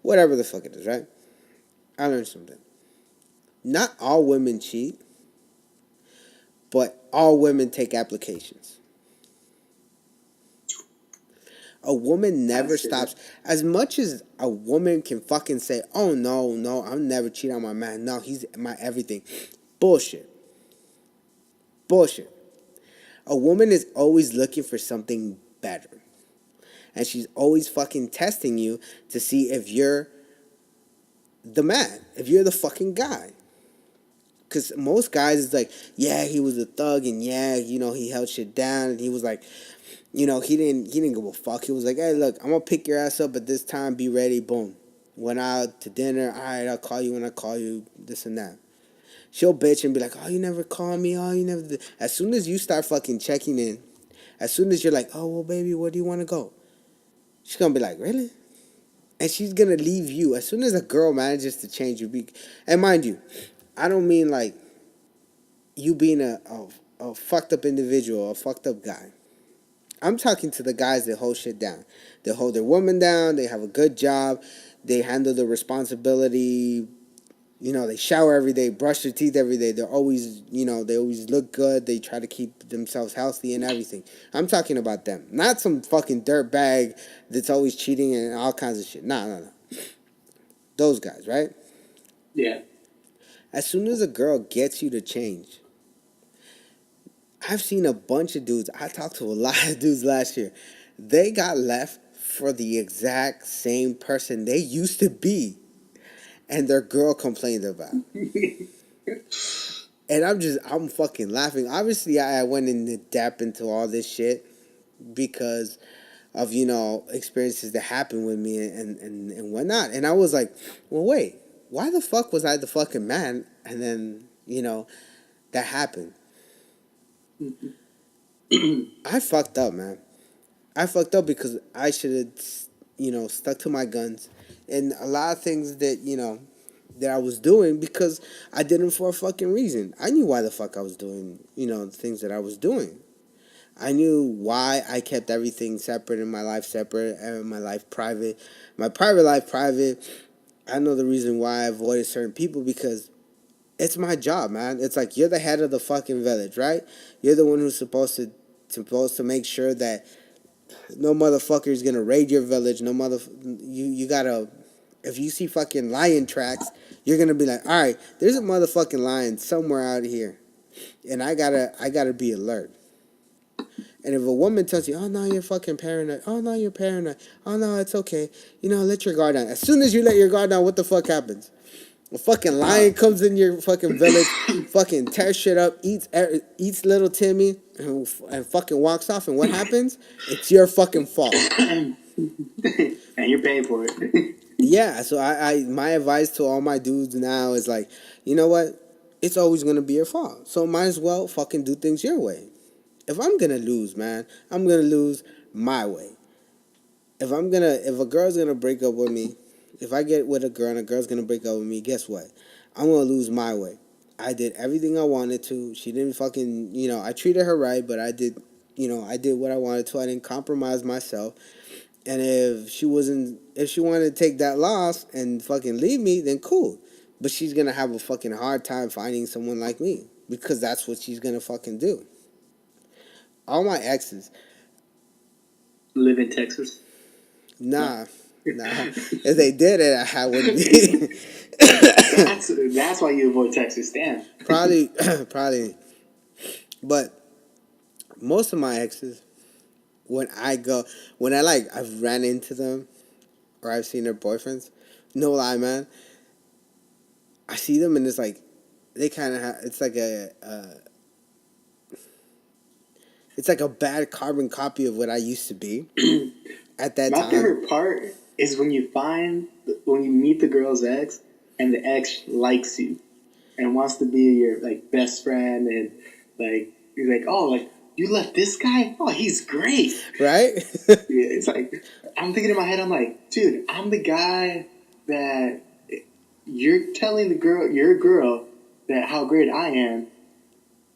whatever the fuck it is, right? I learned something. Not all women cheat, but all women take applications. A woman never stops. As much as a woman can fucking say, oh no, I'll never cheat on my man. No, he's my everything. Bullshit. A woman is always looking for something better. And she's always fucking testing you to see if you're the man, if you're the fucking guy. Because most guys is like, yeah, he was a thug, and yeah, he held shit down, and he was like, he didn't give a fuck. He was like, hey, look, I'm gonna pick your ass up at this time, be ready, boom. Went out to dinner, all right, I'll call you when I call you, this and that. She'll bitch and be like, oh, you never call me, oh, you never did. As soon as you start fucking checking in, as soon as you're like, oh, well, baby, where do you want to go? She's gonna be like, really? And she's gonna leave you. As soon as a girl manages to change you, and mind you, I don't mean like you being a fucked up individual, a fucked up guy. I'm talking to the guys that hold shit down. They hold their woman down. They have a good job. They handle the responsibility. They shower every day, brush their teeth every day. They're always, they always look good. They try to keep themselves healthy and everything. I'm talking about them. Not some fucking dirtbag that's always cheating and all kinds of shit. No. Those guys, right? Yeah. As soon as a girl gets you to change, I've seen a bunch of dudes. I talked to a lot of dudes last year. They got left for the exact same person they used to be, and their girl complained about. And I'm fucking laughing. Obviously, I went in depth into all this shit because of, experiences that happened with me and whatnot. And I was like, well, wait, why the fuck was I the fucking man? And then, that happened. I fucked up, man. I fucked up because I should have, stuck to my guns. And a lot of things that, that I was doing because I did them for a fucking reason. I knew why the fuck I was doing, the things that I was doing. I knew why I kept everything separate and my life separate and my life private. My private life private. I know the reason why I avoided certain people because it's my job, man. It's like you're the head of the fucking village, right? You're the one who's supposed to make sure that no motherfucker is gonna raid your village. You gotta. If you see fucking lion tracks, you're gonna be like, all right, there's a motherfucking lion somewhere out here, and I gotta be alert. And if a woman tells you, oh no, you're fucking paranoid. Oh no, you're paranoid. Oh no, it's okay. Let your guard down. As soon as you let your guard down, what the fuck happens? A fucking lion comes in your fucking village, fucking tears shit up, eats little Timmy, and fucking walks off. And what happens? It's your fucking fault. And you're paying for it. Yeah, so my advice to all my dudes now is like, you know what? It's always gonna be your fault. So might as well fucking do things your way. If I'm gonna lose, man, I'm gonna lose my way. If a girl's gonna break up with me, if I get with a girl and a girl's gonna break up with me, guess what? I'm gonna lose my way. I did everything I wanted to. She didn't fucking, I treated her right, but I did what I wanted to. I didn't compromise myself. And if she wanted to take that loss and fucking leave me, then cool. But she's gonna have a fucking hard time finding someone like me because that's what she's gonna fucking do. All my exes live in Texas. Nah. If they did it, I wouldn't be. That's why you avoid Texas, damn. Probably. But most of my exes, when I've ran into them or I've seen their boyfriends, no lie, man, I see them and it's like they kind of have. It's like a bad carbon copy of what I used to be at that time. My favorite part is when you meet the girl's ex and the ex likes you and wants to be your like best friend and like you're like, oh, like you left this guy? Oh, he's great. Right? Yeah, it's like I'm thinking in my head, I'm like, dude, I'm the guy that you're telling your girl that how great I am.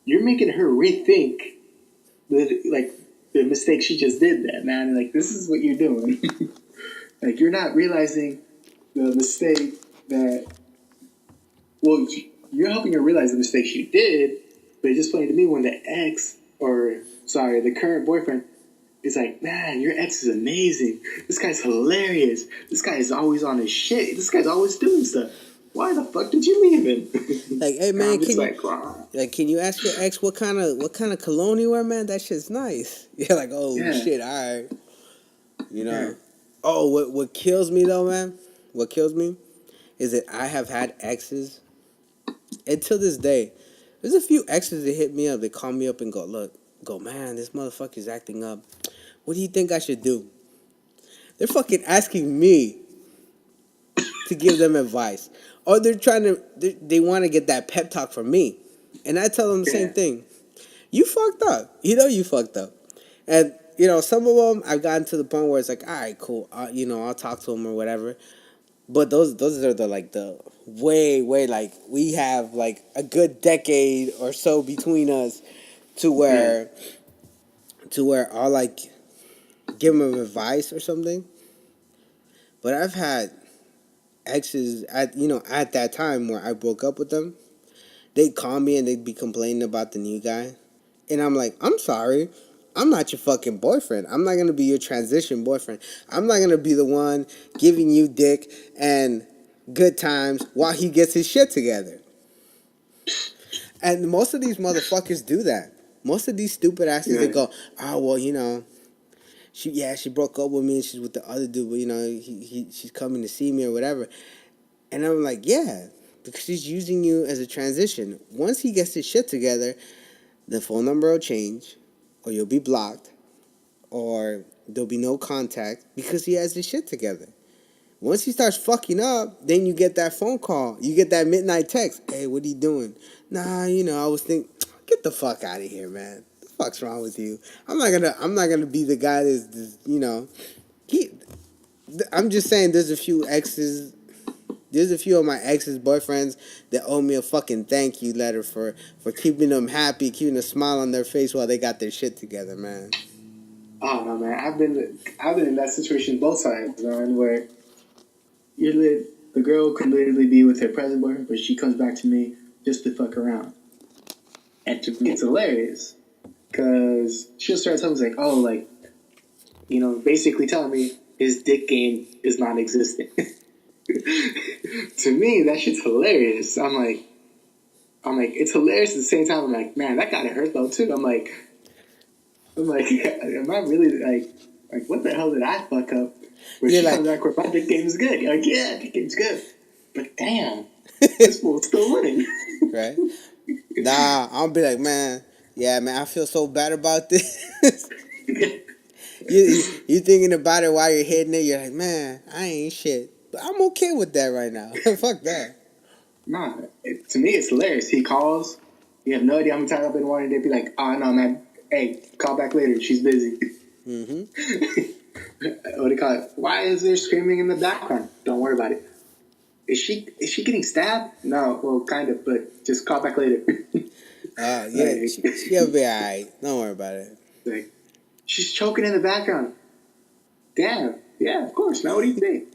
You're making her rethink the mistake she just did that, man. And like, this is what you're doing. Like, you're not realizing the mistake that, well, you're helping her realize the mistake she did, but it's just funny to me when the current boyfriend is like, man, your ex is amazing. This guy's hilarious. This guy is always on his shit. This guy's always doing stuff. why the fuck did you leave him? Like, hey man, I'm just can you ask your ex what kind of cologne you wear, man? That shit's nice. You're like, oh yeah. shit, all right. You know. Yeah. Oh, what kills me though, man? What kills me is that I have had exes, and to this day, there's a few exes that hit me up. They call me up and go, man, this motherfucker's acting up. What do you think I should do? They're fucking asking me to give them advice. Or they want to get that pep talk from me. And I tell them the same thing. You fucked up. You know you fucked up. And, some of them I've gotten to the point where it's like, all right, cool. I'll talk to them or whatever. But those are the way, like, we have, like, a good decade or so between us to where I'll, like, give them advice or something. But I've had exes at that time where I broke up with them. They'd call me and they'd be complaining about the new guy. And I'm like, I'm sorry. I'm not your fucking boyfriend. I'm not going to be your transition boyfriend. I'm not going to be the one giving you dick and good times while he gets his shit together. And most of these motherfuckers do that. Most of these stupid asses, they go, oh, well, she broke up with me and she's with the other dude, but, she's coming to see me or whatever. And I'm like, yeah, because she's using you as a transition. Once he gets his shit together, the phone number will change, or you'll be blocked, or there'll be no contact because he has his shit together. Once he starts fucking up, then you get that phone call. You get that midnight text. Hey, what are you doing? Nah, I was thinking, get the fuck out of here, man. What the fuck's wrong with you? I'm not gonna be the guy that's I'm just saying there's a few exes. There's a few of my ex's boyfriends that owe me a fucking thank you letter for keeping them happy, keeping a smile on their face while they got their shit together, man. Oh no, man! I've been in that situation both sides, man. Where the girl could literally be with her present boyfriend, but she comes back to me just to fuck around, and to me it's hilarious because she'll start telling me like, oh, like, basically telling me his dick game is non-existent. To me, that shit's hilarious. I'm like, it's hilarious at the same time. I'm like, man, that gotta hurt though too. I'm like, am I really like what the hell did I fuck up? Where she comes back where my dick game is good. You're like, yeah, dick game's good, but damn, this fool's still winning. Right? Nah, I'll be like, man, yeah, man, I feel so bad about this. You thinking about it while you're hitting it. You're like, man, I ain't shit. But I'm okay with that right now. Fuck that. Nah, to me, it's hilarious. He calls. You have no idea how many times I've been wanting to be like, oh, no, man. Hey, call back later. She's busy. Mm-hmm. What do you call it? Why is there screaming in the background? Don't worry about it. Is she getting stabbed? No, well, kind of, but just call back later. Yeah, she'll be all right. Don't worry about it. Like, she's choking in the background. Damn. Yeah, of course. Now what do you think?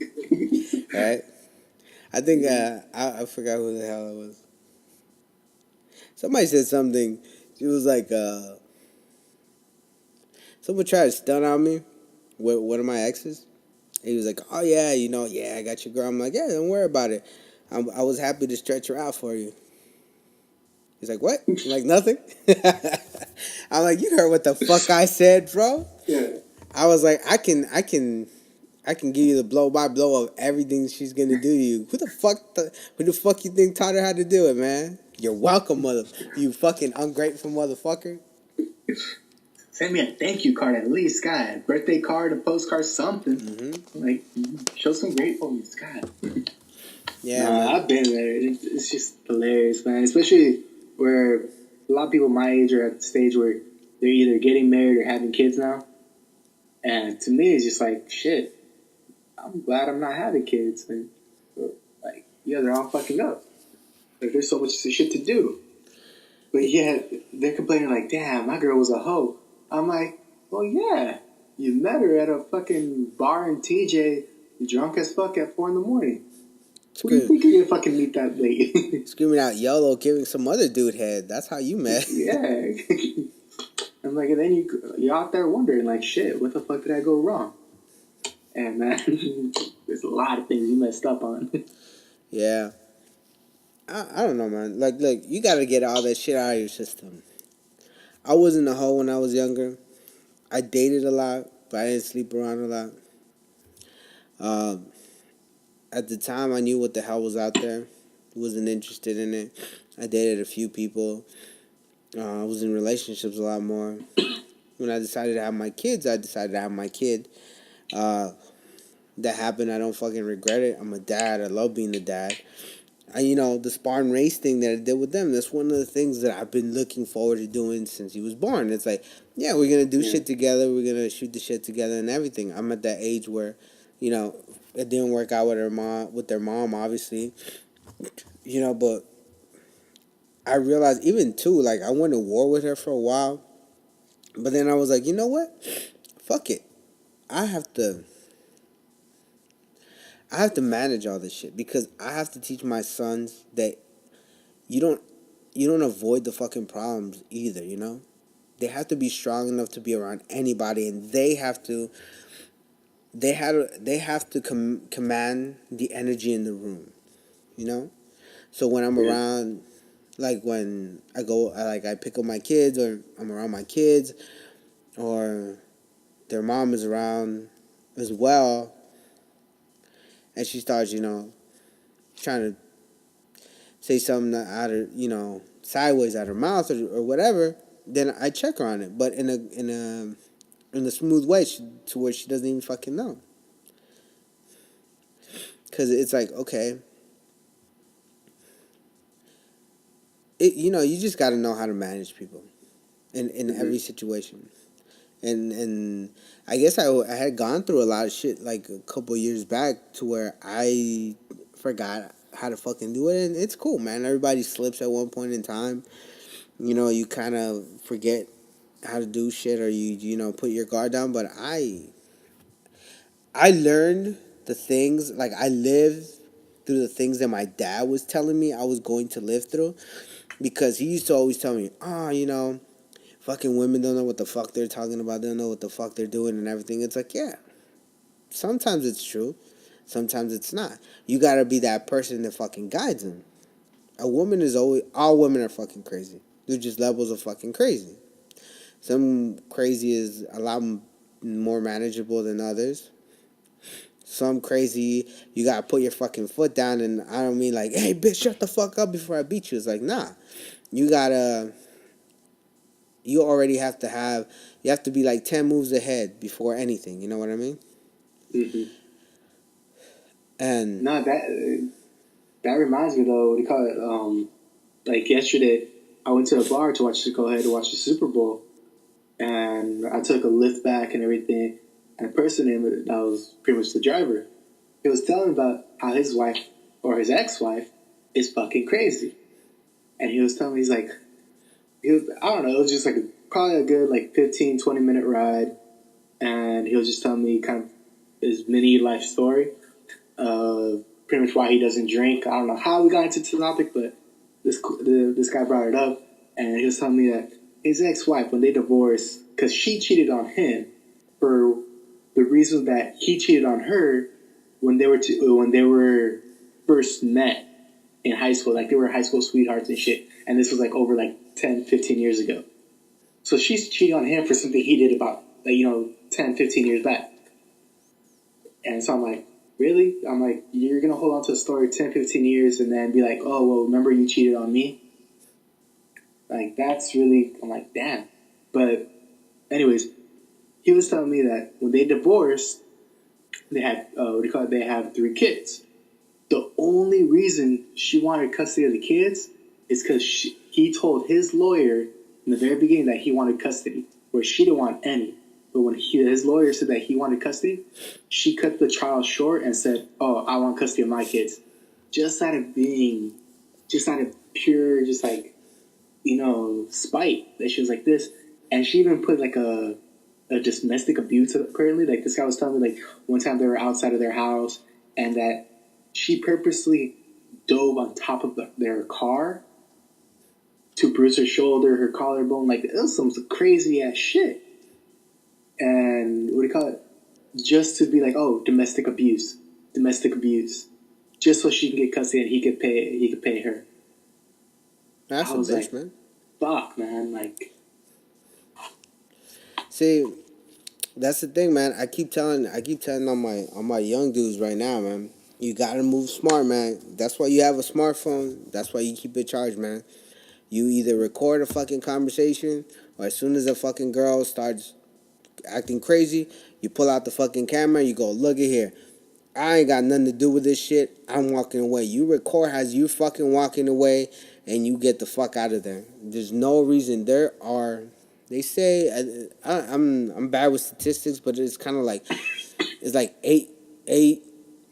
Right? I think, I forgot who the hell it was. Somebody said something. She was like, someone tried to stun on me with one of my exes. He was like, oh, yeah, yeah, I got your girl. I'm like, yeah, don't worry about it. I was happy to stretch her out for you. He's like, what? I'm like, nothing. I'm like, you heard what the fuck I said, bro? Yeah. I was like, I can give you the blow by blow of everything she's gonna do to you. Who the fuck you think taught her how to do it, man? You're welcome, you fucking ungrateful motherfucker. Send me a thank you card at least, God. Birthday card, a postcard, something. Mm-hmm. Like, show some gratefulness, God. Yeah, I've been there. It's just hilarious, man. Especially where a lot of people my age are at the stage where they're either getting married or having kids now. And to me, it's just like, shit, I'm glad I'm not having kids. And, like, yeah, they're all fucking up. Like, there's so much shit to do. But yeah, they're complaining like, damn, my girl was a hoe. I'm like, well, yeah, you met her at a fucking bar in TJ, drunk as fuck at 4 a.m. Who do you think you're gonna fucking meet that late? Screaming out YOLO, giving some other dude head. That's how you met. Yeah. I'm like, and then you're out there wondering, like, shit, what the fuck did I go wrong? And man, there's a lot of things you messed up on. Yeah. I don't know, man. Like, look, you gotta get all that shit out of your system. I wasn't a hoe when I was younger. I dated a lot, but I didn't sleep around a lot. Um, at the time, I knew what the hell was out there. Wasn't interested in it. I dated a few people. I was in relationships a lot more. When I decided to have my kids, I decided to have my kid. Uh, that happened. I don't fucking regret it. I'm a dad. I love being a dad. The Spartan race thing that I did with them, that's one of the things that I've been looking forward to doing since he was born. It's like, yeah, we're going to do shit together. We're going to shoot the shit together and everything. I'm at that age where, it didn't work out with their mom, obviously. But I realized even too, like, I went to war with her for a while. But then I was like, you know what? Fuck it. I have to manage all this shit because I have to teach my sons that you don't avoid the fucking problems either. They have to be strong enough to be around anybody, and they have to command the energy in the room. So when I'm around, like when I pick up my kids, or I'm around my kids, or their mom is around as well, and she starts trying to say something sideways out her mouth, or whatever, then I check her on it, but in a smooth way, to where she doesn't even fucking know. Because it's like, okay, you just got to know how to manage people in every situation. And I guess I had gone through a lot of shit like a couple of years back, to where I forgot how to fucking do it, and it's cool, man. Everybody slips at one point in time. You kind of forget how to do shit, or you put your guard down. But I learned the things, like, I lived through the things that my dad was telling me I was going to live through, because he used to always tell me, fucking women don't know what the fuck they're talking about, they don't know what the fuck they're doing and everything. It's like, yeah, sometimes it's true, sometimes it's not. You gotta be that person that fucking guides them. All women are fucking crazy. They're just levels of fucking crazy. Some crazy is a lot more manageable than others. Some crazy, you gotta put your fucking foot down, and I don't mean like, hey bitch, shut the fuck up before I beat you. It's like, nah. You have to be like 10 moves ahead before anything. You know what I mean? Mm-hmm. And No, that reminds me though. What do you call it? Like yesterday, I went to a bar to watch the Super Bowl, and I took a lift back and everything. And the person that was pretty much the driver, he was telling about how his wife, or his ex-wife, is fucking crazy. And he was telling me, I don't know, it was just like probably a good like 15, 20-minute ride. And he was just telling me kind of his mini life story. Pretty much why he doesn't drink. I don't know how we got into the topic, but this guy brought it up. And he was telling me that his ex-wife, when they divorced, because she cheated on him for the reason that he cheated on her when they were first met in high school. Like, they were high school sweethearts and shit. And this was like over like 10, 15 years ago. So she's cheating on him for something he did about 10, 15 years back. And so I'm like, really? I'm like, you're going to hold on to a story 10, 15 years and then be like, oh, well, remember you cheated on me? Like, that's really, I'm like, damn. But anyways, he was telling me that when they divorced, they had, they have 3 kids. The only reason she wanted custody of the kids is because he told his lawyer in the very beginning that he wanted custody, where she didn't want any. But when his lawyer said that he wanted custody, she cut the trial short and said, oh, I want custody of my kids. Just out of pure, spite that she was like this. And she even put like a domestic abuse, apparently. Like, this guy was telling me, like, one time they were outside of their house and that she purposely dove on top of their car to bruise her shoulder, her collarbone. Like, it was some crazy ass shit. And just to be like, oh, domestic abuse, just so she can get custody and he could pay her. That's I a was bitch, like, man. fuck, man. Like, See, that's the thing, man. I keep telling on my young dudes right now, man. You gotta move smart, man. That's why you have a smartphone. That's why you keep it charged, man. You either record a fucking conversation, or as soon as a fucking girl starts acting crazy, you pull out the fucking camera. You go, look at here. I ain't got nothing to do with this shit. I'm walking away. You record as you fucking walking away, and you get the fuck out of there. There's no reason. There are. They say I'm bad with statistics, but it's kind of like it's like eight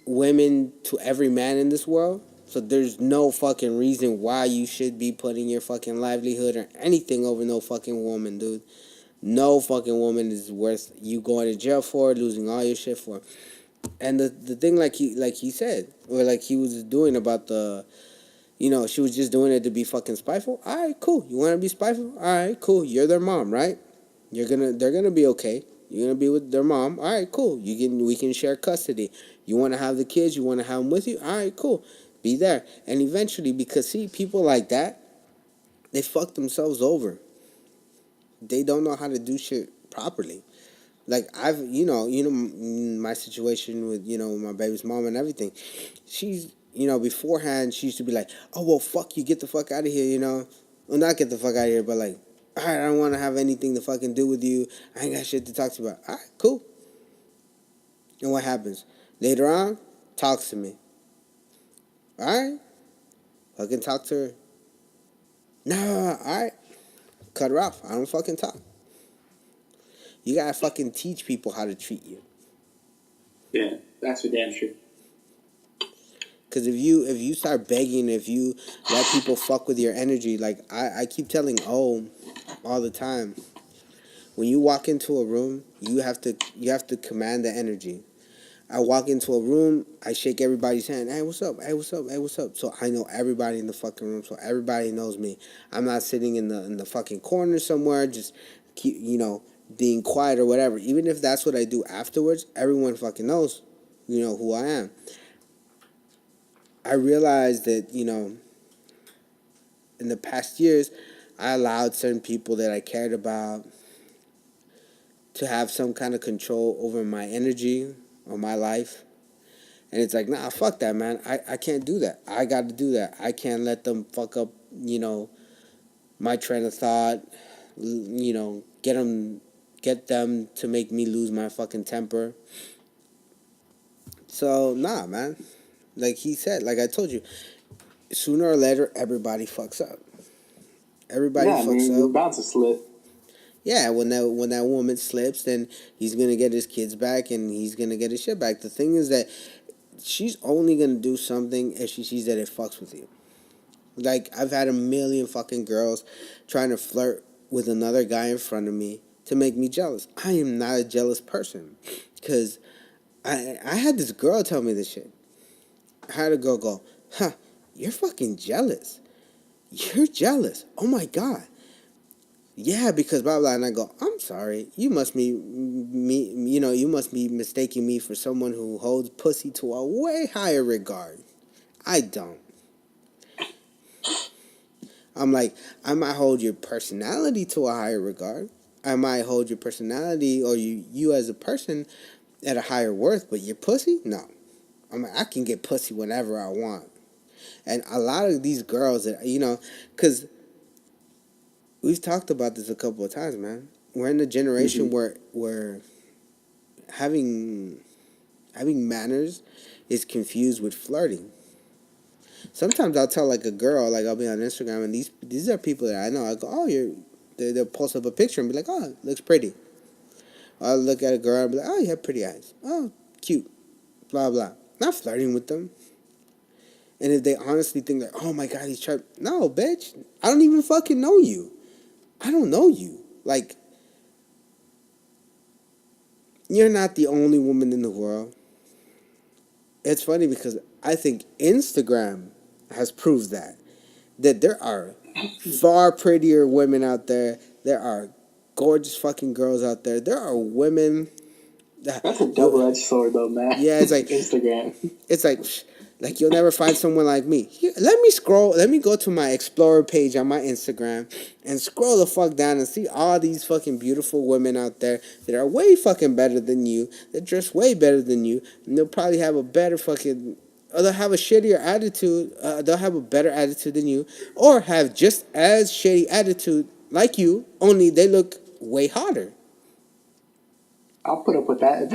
women to every man in this world. So there's no fucking reason why you should be putting your fucking livelihood or anything over no fucking woman, dude. No fucking woman is worth you going to jail for, losing all your shit for. And the thing like he said, or like he was doing about the, she was just doing it to be fucking spiteful. All right, cool. You want to be spiteful? All right, cool. You're their mom, right? They're gonna be okay. You're gonna be with their mom. All right, cool. We can share custody. You want to have the kids? You want to have them with you? All right, cool. Be there. And eventually, because see, people like that, they fuck themselves over. They don't know how to do shit properly. Like I've, my situation with, my baby's mom and everything. She's, beforehand she used to be like, oh well, fuck you, get the fuck out of here, Well, not get the fuck out of here, but like, all right, I don't want to have anything to fucking do with you. I ain't got shit to talk to you about. All right, cool. And what happens later on? Talks to me. All right, fucking talk to her. Nah, all right, cut her off. I don't fucking talk. You gotta fucking teach people how to treat you. yeah, that's for damn sure. Because if you start begging, if you let people fuck with your energy, like I keep telling all the time, when you walk into a room, you have to command the energy. I walk into a room, I shake everybody's hand. Hey, what's up? Hey, what's up? Hey, what's up? So I know everybody in the fucking room, so everybody knows me. I'm not sitting in the fucking corner somewhere, just keep being quiet or whatever. Even if that's what I do afterwards, everyone fucking knows, who I am. I realized that, in the past years, I allowed certain people that I cared about to have some kind of control over my energy or my life. And it's like, nah, fuck that, man. I can't do that. I got to do that. I can't let them fuck up, my train of thought, get them to make me lose my fucking temper. So, nah, man. Like he said, like I told you, sooner or later, everybody fucks up. Everybody Yeah, I fucks mean, you're up. about to slip. Yeah, when that woman slips, then he's gonna get his kids back and he's gonna get his shit back. The thing is that she's only gonna do something if she sees that it fucks with you. Like I've had a million fucking girls trying to flirt with another guy in front of me to make me jealous. I am not a jealous person, cause I had this girl tell me this shit. I had a girl go, "Huh, you're fucking jealous. You're jealous. Oh my god." Yeah, because blah blah, and I go, I'm sorry. You must be me. You must be mistaking me for someone who holds pussy to a way higher regard. I don't. I'm like, I might hold your personality to a higher regard. I might hold your personality or you as a person at a higher worth, but your pussy, no. I can get pussy whenever I want. And a lot of these girls that because we've talked about this a couple of times, man. We're in a generation where having manners is confused with flirting. Sometimes I'll tell like a girl, like I'll be on Instagram, and these are people that I know. I go, oh, they'll post up a picture and be like, oh, it looks pretty. I'll look at a girl and be like, oh, you have pretty eyes. Oh, cute. Blah blah. Not flirting with them. And if they honestly think like, oh my god, he's trying, no, bitch, I don't even fucking know you. I don't know you. Like, you're not the only woman in the world. It's funny because I think Instagram has proved that there are far prettier women out there. There are gorgeous fucking girls out there. There are women. That's a double-edged sword, though, man. Yeah, it's like Instagram. It's like Like you'll never find someone like me. Let me scroll. Let me go to my Explorer page on my Instagram and scroll the fuck down and see all these fucking beautiful women out there that are way fucking better than you. That dress way better than you, and they'll probably have a better fucking. Or they'll have a shittier attitude. They'll have a better attitude than you, or have just as shitty attitude like you. Only they look way hotter. I'll put up with that.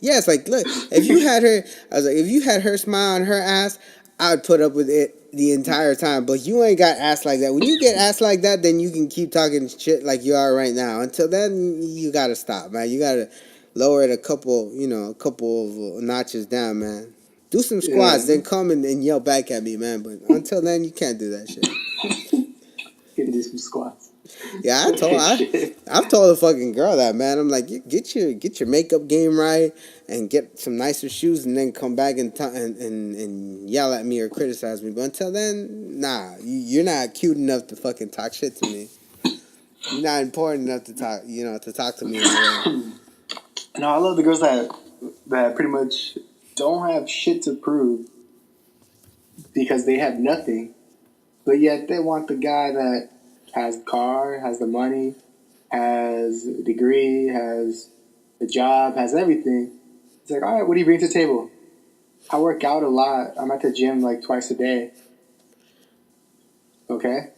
Yeah, it's like, look, if you had her, I was like, if you had her smile on her ass, I would put up with it the entire time. But you ain't got ass like that. When you get ass like that, then you can keep talking shit like you are right now. Until then, you gotta stop, man. You gotta lower it a couple of notches down, man. Do some squats, then come and yell back at me, man. But until then, you can't do that shit. Get to do some squats. Yeah, I've told a fucking girl that, man. I'm like, get your makeup game right and get some nicer shoes, and then come back and yell at me or criticize me. But until then, nah, you're not cute enough to fucking talk shit to me. You're not important enough to talk to me. No, I love the girls that pretty much don't have shit to prove because they have nothing, but yet they want the guy that has the car, has the money, has a degree, has a job, has everything. It's like, all right, what do you bring to the table? I work out a lot. I'm at the gym like twice a day. Okay.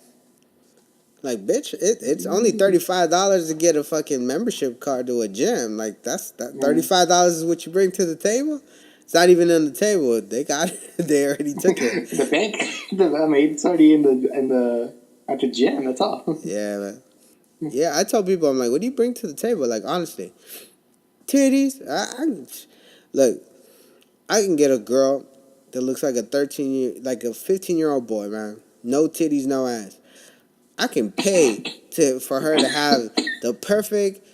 Like, bitch, it's only $35 to get a fucking membership card to a gym. Like, that's $35 is what you bring to the table. It's not even on the table. They got it. They already took it. The bank. I mean, it's already in the at the gym. That's all. Yeah, man. Yeah, I tell people, I'm like, what do you bring to the table? Like, honestly, titties. Look, I can get a girl that looks like a 15-year-old boy, man. No titties, no ass. I can pay for her to have the perfect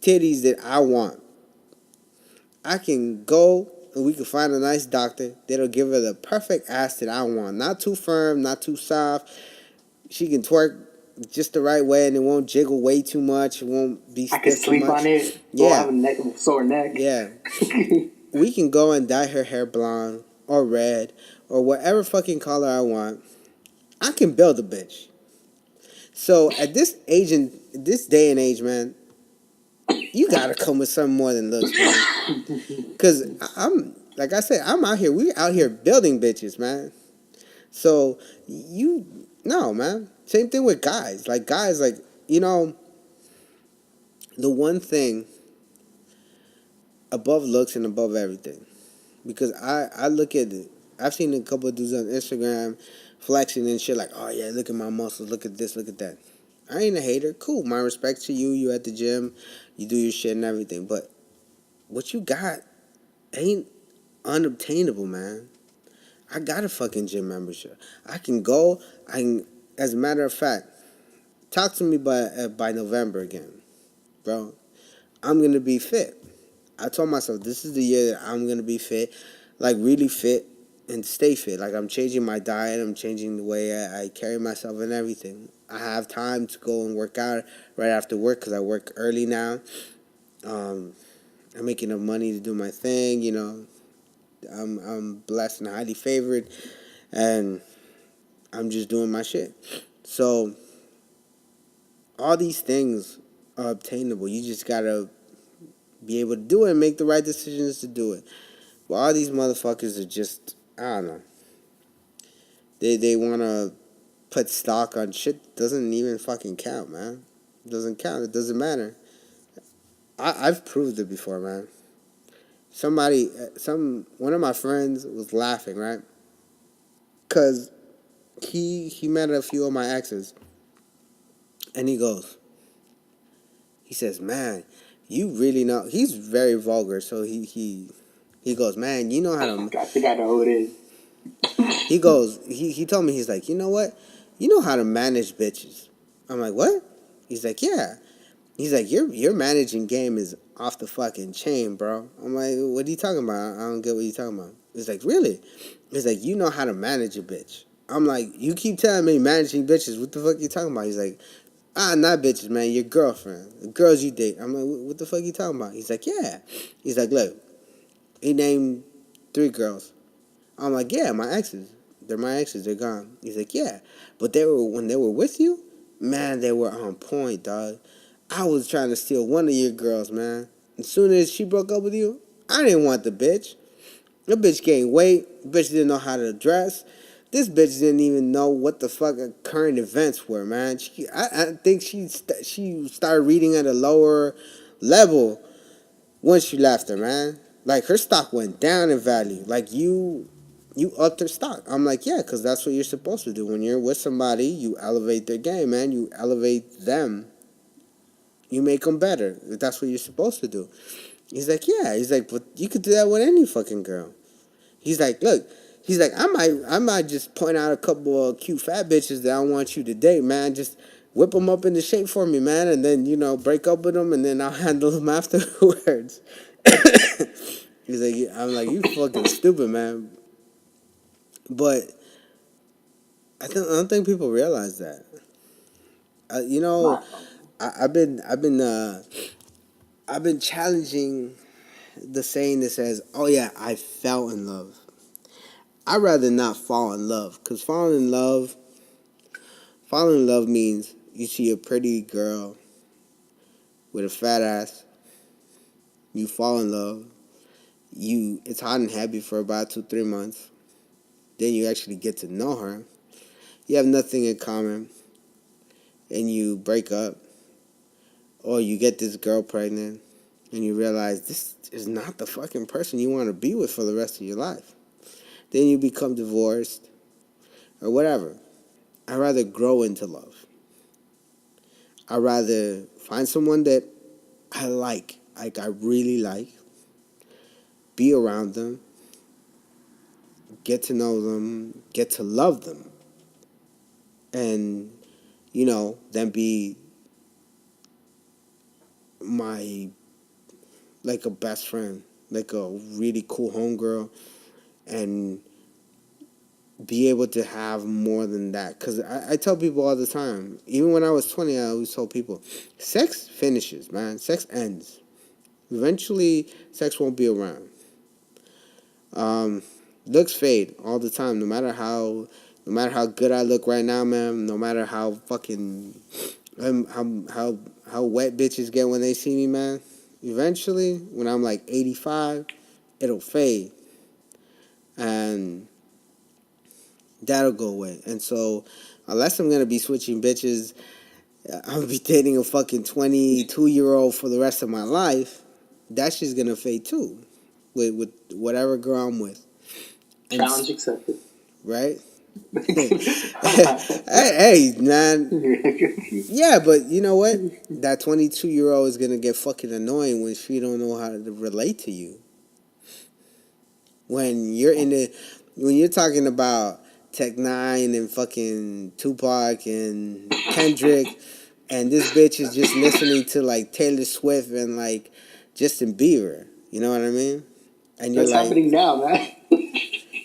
titties that I want. I can go and we can find a nice doctor that'll give her the perfect ass that I want. Not too firm, not too soft. She can twerk just the right way and it won't jiggle way too much. It won't be stiff. I can sleep on it. Yeah. Won't have a sore neck. Yeah. We can go and dye her hair blonde or red or whatever fucking color I want. I can build a bitch. So at this day and age, man, you gotta come with something more than looks, man. Cause I'm like I said, we out here building bitches, man. So man. Same thing with guys. Like guys, like, the one thing above looks and above everything. Because I look at it. I've seen a couple of dudes on Instagram flexing and shit like, oh yeah, look at my muscles, look at this, look at that. I ain't a hater. Cool. My respect to you. You at the gym. You do your shit and everything. But what you got ain't unobtainable, man. I got a fucking gym membership. I can go. As a matter of fact, talk to me by November again, bro. I'm going to be fit. I told myself this is the year that I'm going to be fit. Like really fit. And stay fit. Like, I'm changing my diet. I'm changing the way I carry myself and everything. I have time to go and work out right after work because I work early now. I'm making enough money to do my thing, I'm blessed and highly favored. And I'm just doing my shit. So, all these things are obtainable. You just got to be able to do it and make the right decisions to do it. But all these motherfuckers are just... I don't know. They want to put stock on shit that doesn't even fucking count, man. It doesn't count. It doesn't matter. I've proved it before, man. One of my friends was laughing, right? Because he met a few of my exes. And he says, man, you really know. He's very vulgar, so he goes, man, you know how to... I think I know who it is. He goes, he told me, he's like, you know what? You know how to manage bitches. I'm like, what? He's like, yeah. He's like, your managing game is off the fucking chain, bro. I'm like, what are you talking about? I don't get what you're talking about. He's like, really? He's like, you know how to manage a bitch. I'm like, you keep telling me managing bitches. What the fuck are you talking about? He's like, not bitches, man. Your girlfriend. The girls you date. I'm like, what the fuck are you talking about? He's like, yeah. He's like, look. He named 3 girls. I'm like, yeah, my exes. They're my exes. They're gone. He's like, yeah, but they were when they were with you, man. They were on point, dog. I was trying to steal one of your girls, man. As soon as she broke up with you, I didn't want the bitch. The bitch gained weight. The bitch didn't know how to dress. This bitch didn't even know what the fuck current events were, man. I think she started reading at a lower level once you left her, man. Like her stock went down in value. Like you upped her stock. I'm like, yeah, because that's what you're supposed to do. When you're with somebody, you elevate their game, man. You elevate them. You make them better. That's what you're supposed to do. He's like, yeah. He's like, but you could do that with any fucking girl. He's like, look. He's like, I might just point out a couple of cute fat bitches that I want you to date, man. Just whip them up into shape for me, man, and then break up with them, and then I'll handle them afterwards. He's like, I'm like, you fucking stupid, man. But I don't think people realize that. You know, I've been challenging the saying that says, "Oh yeah, I fell in love." I'd rather not fall in love, because falling in love means you see a pretty girl with a fat ass, you fall in love, it's hot and happy for about 2-3 months, then you actually get to know her. You have nothing in common, and you break up, or you get this girl pregnant, and you realize this is not the fucking person you want to be with for the rest of your life. Then you become divorced, or whatever. I'd rather grow into love. I'd rather find someone that I like I really like, be around them, get to know them, get to love them, and, then be my, like a best friend, like a really cool homegirl, and be able to have more than that. Because I tell people all the time, even when I was 20, I always told people, sex finishes, man. Sex ends. Eventually, sex won't be around. Looks fade all the time. No matter how good I look right now, man. No matter how fucking how wet bitches get when they see me, man. Eventually, when I'm like 85, it'll fade, and that'll go away. And so, unless I'm gonna be switching bitches, I'm gonna be dating a fucking 22-year-old for the rest of my life. That shit's gonna fade too, with whatever girl I'm with. Challenge accepted. Right? hey, man. Yeah, but you know what? That 22-year-old is gonna get fucking annoying when she don't know how to relate to you. When you're talking about Tech Nine and fucking Tupac and Kendrick, and this bitch is just listening to like Taylor Swift and like Justin Bieber. You know what I mean? And you're That's like, happening now, man.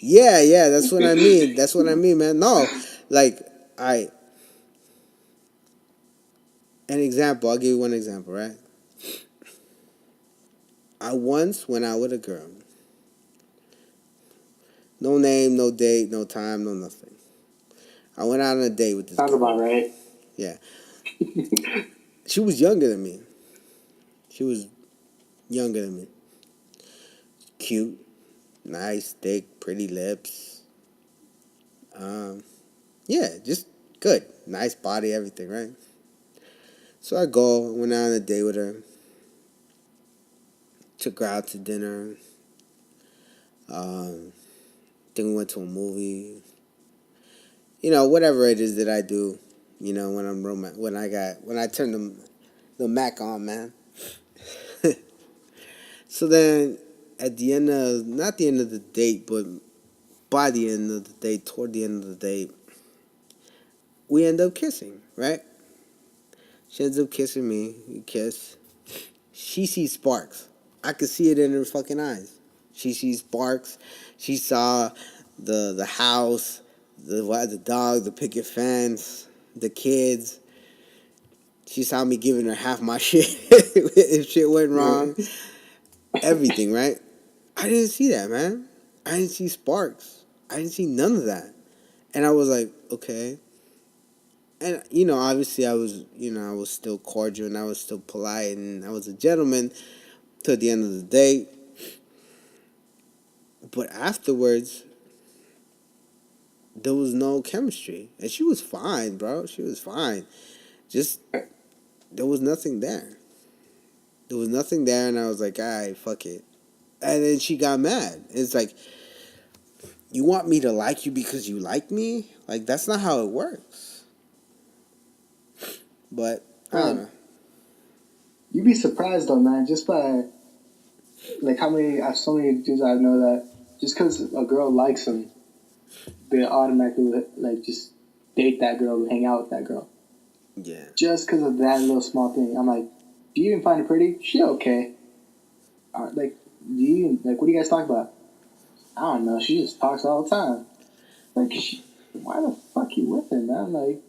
yeah, that's what I mean. That's what I mean, man. No, like an example. I'll give you one example, right? I once went out with a girl. No name, no date, no time, no nothing. I went out on a date with this Sounds girl. about right. Yeah. She was younger than me. Cute, nice, thick, pretty lips. Yeah, just good. Nice body, everything, right? So I went out on a date with her. Took her out to dinner. Then we went to a movie. Whatever it is that I do, when I'm when I turn the Mac on, man. So then, not the end of the date, but by the end of the date, toward the end of the date, we end up kissing, right? She ends up kissing me. We kiss. She sees sparks. I could see it in her fucking eyes. She sees sparks. She saw the house, the dog, the picket fence, the kids. She saw me giving her half my shit if shit went wrong. Everything, right? I didn't see that, man. I didn't see sparks. I didn't see none of that. And I was like, okay. And, obviously I was still cordial and I was still polite and I was a gentleman till the end of the day. But afterwards, there was no chemistry. And she was fine, bro. She was fine. Just, there was nothing there. There was nothing there, and I was like, all right, fuck it. And then she got mad. It's like, you want me to like you because you like me? Like, that's not how it works. But, I don't know. You'd be surprised though, man, just by, like, so many dudes I know that just because a girl likes them, they automatically, like, just date that girl, hang out with that girl. Yeah. Just because of that little small thing. I'm like, do you even find her pretty? She okay. Like, what do you guys talk about? I don't know. She just talks all the time. Like, why the fuck you with her, man? Like,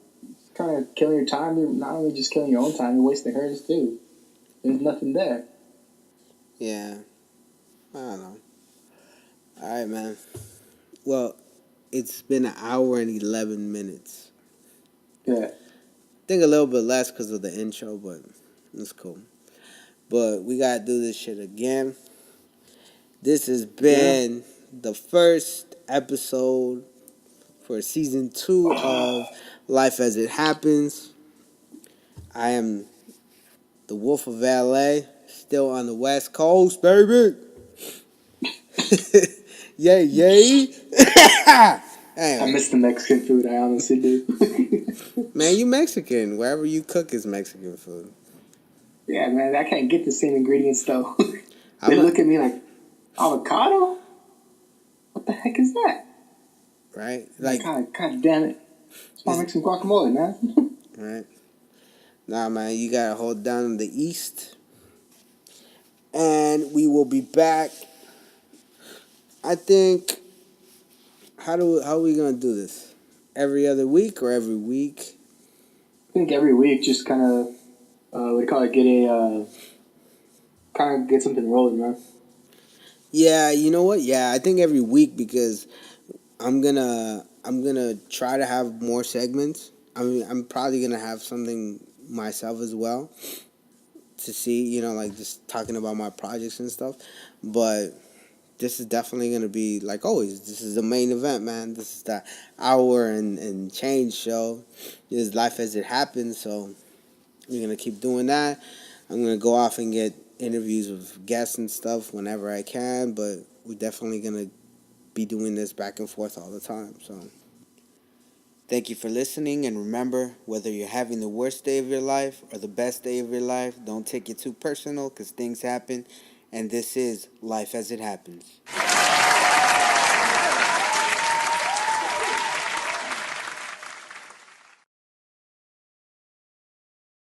kind of killing your time. You're not only just killing your own time, you're wasting hers too. There's nothing there. Yeah. I don't know. All right, man. Well, it's been an hour and 11 minutes. Yeah. I think a little bit less because of the intro, but it's cool. But we got to do this shit again. This has been the first episode for Season 2 of Life as It Happens. I am the Wolf of LA, still on the West Coast, baby. Yay, yay. I miss the Mexican food, I honestly do. Man, you Mexican. Wherever you cook is Mexican food. Yeah, man, I can't get the same ingredients though. They look at me like, avocado? What the heck is that? Right? Like, God damn it. It's why I make some guacamole, man. Right? Nah, man, you gotta hold down in the East. And we will be back. I think, how are we gonna do this? Every other week or every week? I think every week, just kind of, what do you call it, kind of get something rolling, man. Yeah, you know what? Yeah, I think every week because I'm gonna try to have more segments. I mean, I'm probably gonna have something myself as well to see, like just talking about my projects and stuff. But this is definitely gonna be, like always, this is the main event, man. This is the hour and change show. This is Life as It Happens, so we're gonna keep doing that. I'm gonna go off and get interviews with guests and stuff whenever I can, but we're definitely gonna be doing this back and forth all the time. So thank you for listening, and remember, whether you're having the worst day of your life or the best day of your life, don't take it too personal because things happen, and this is Life as It Happens.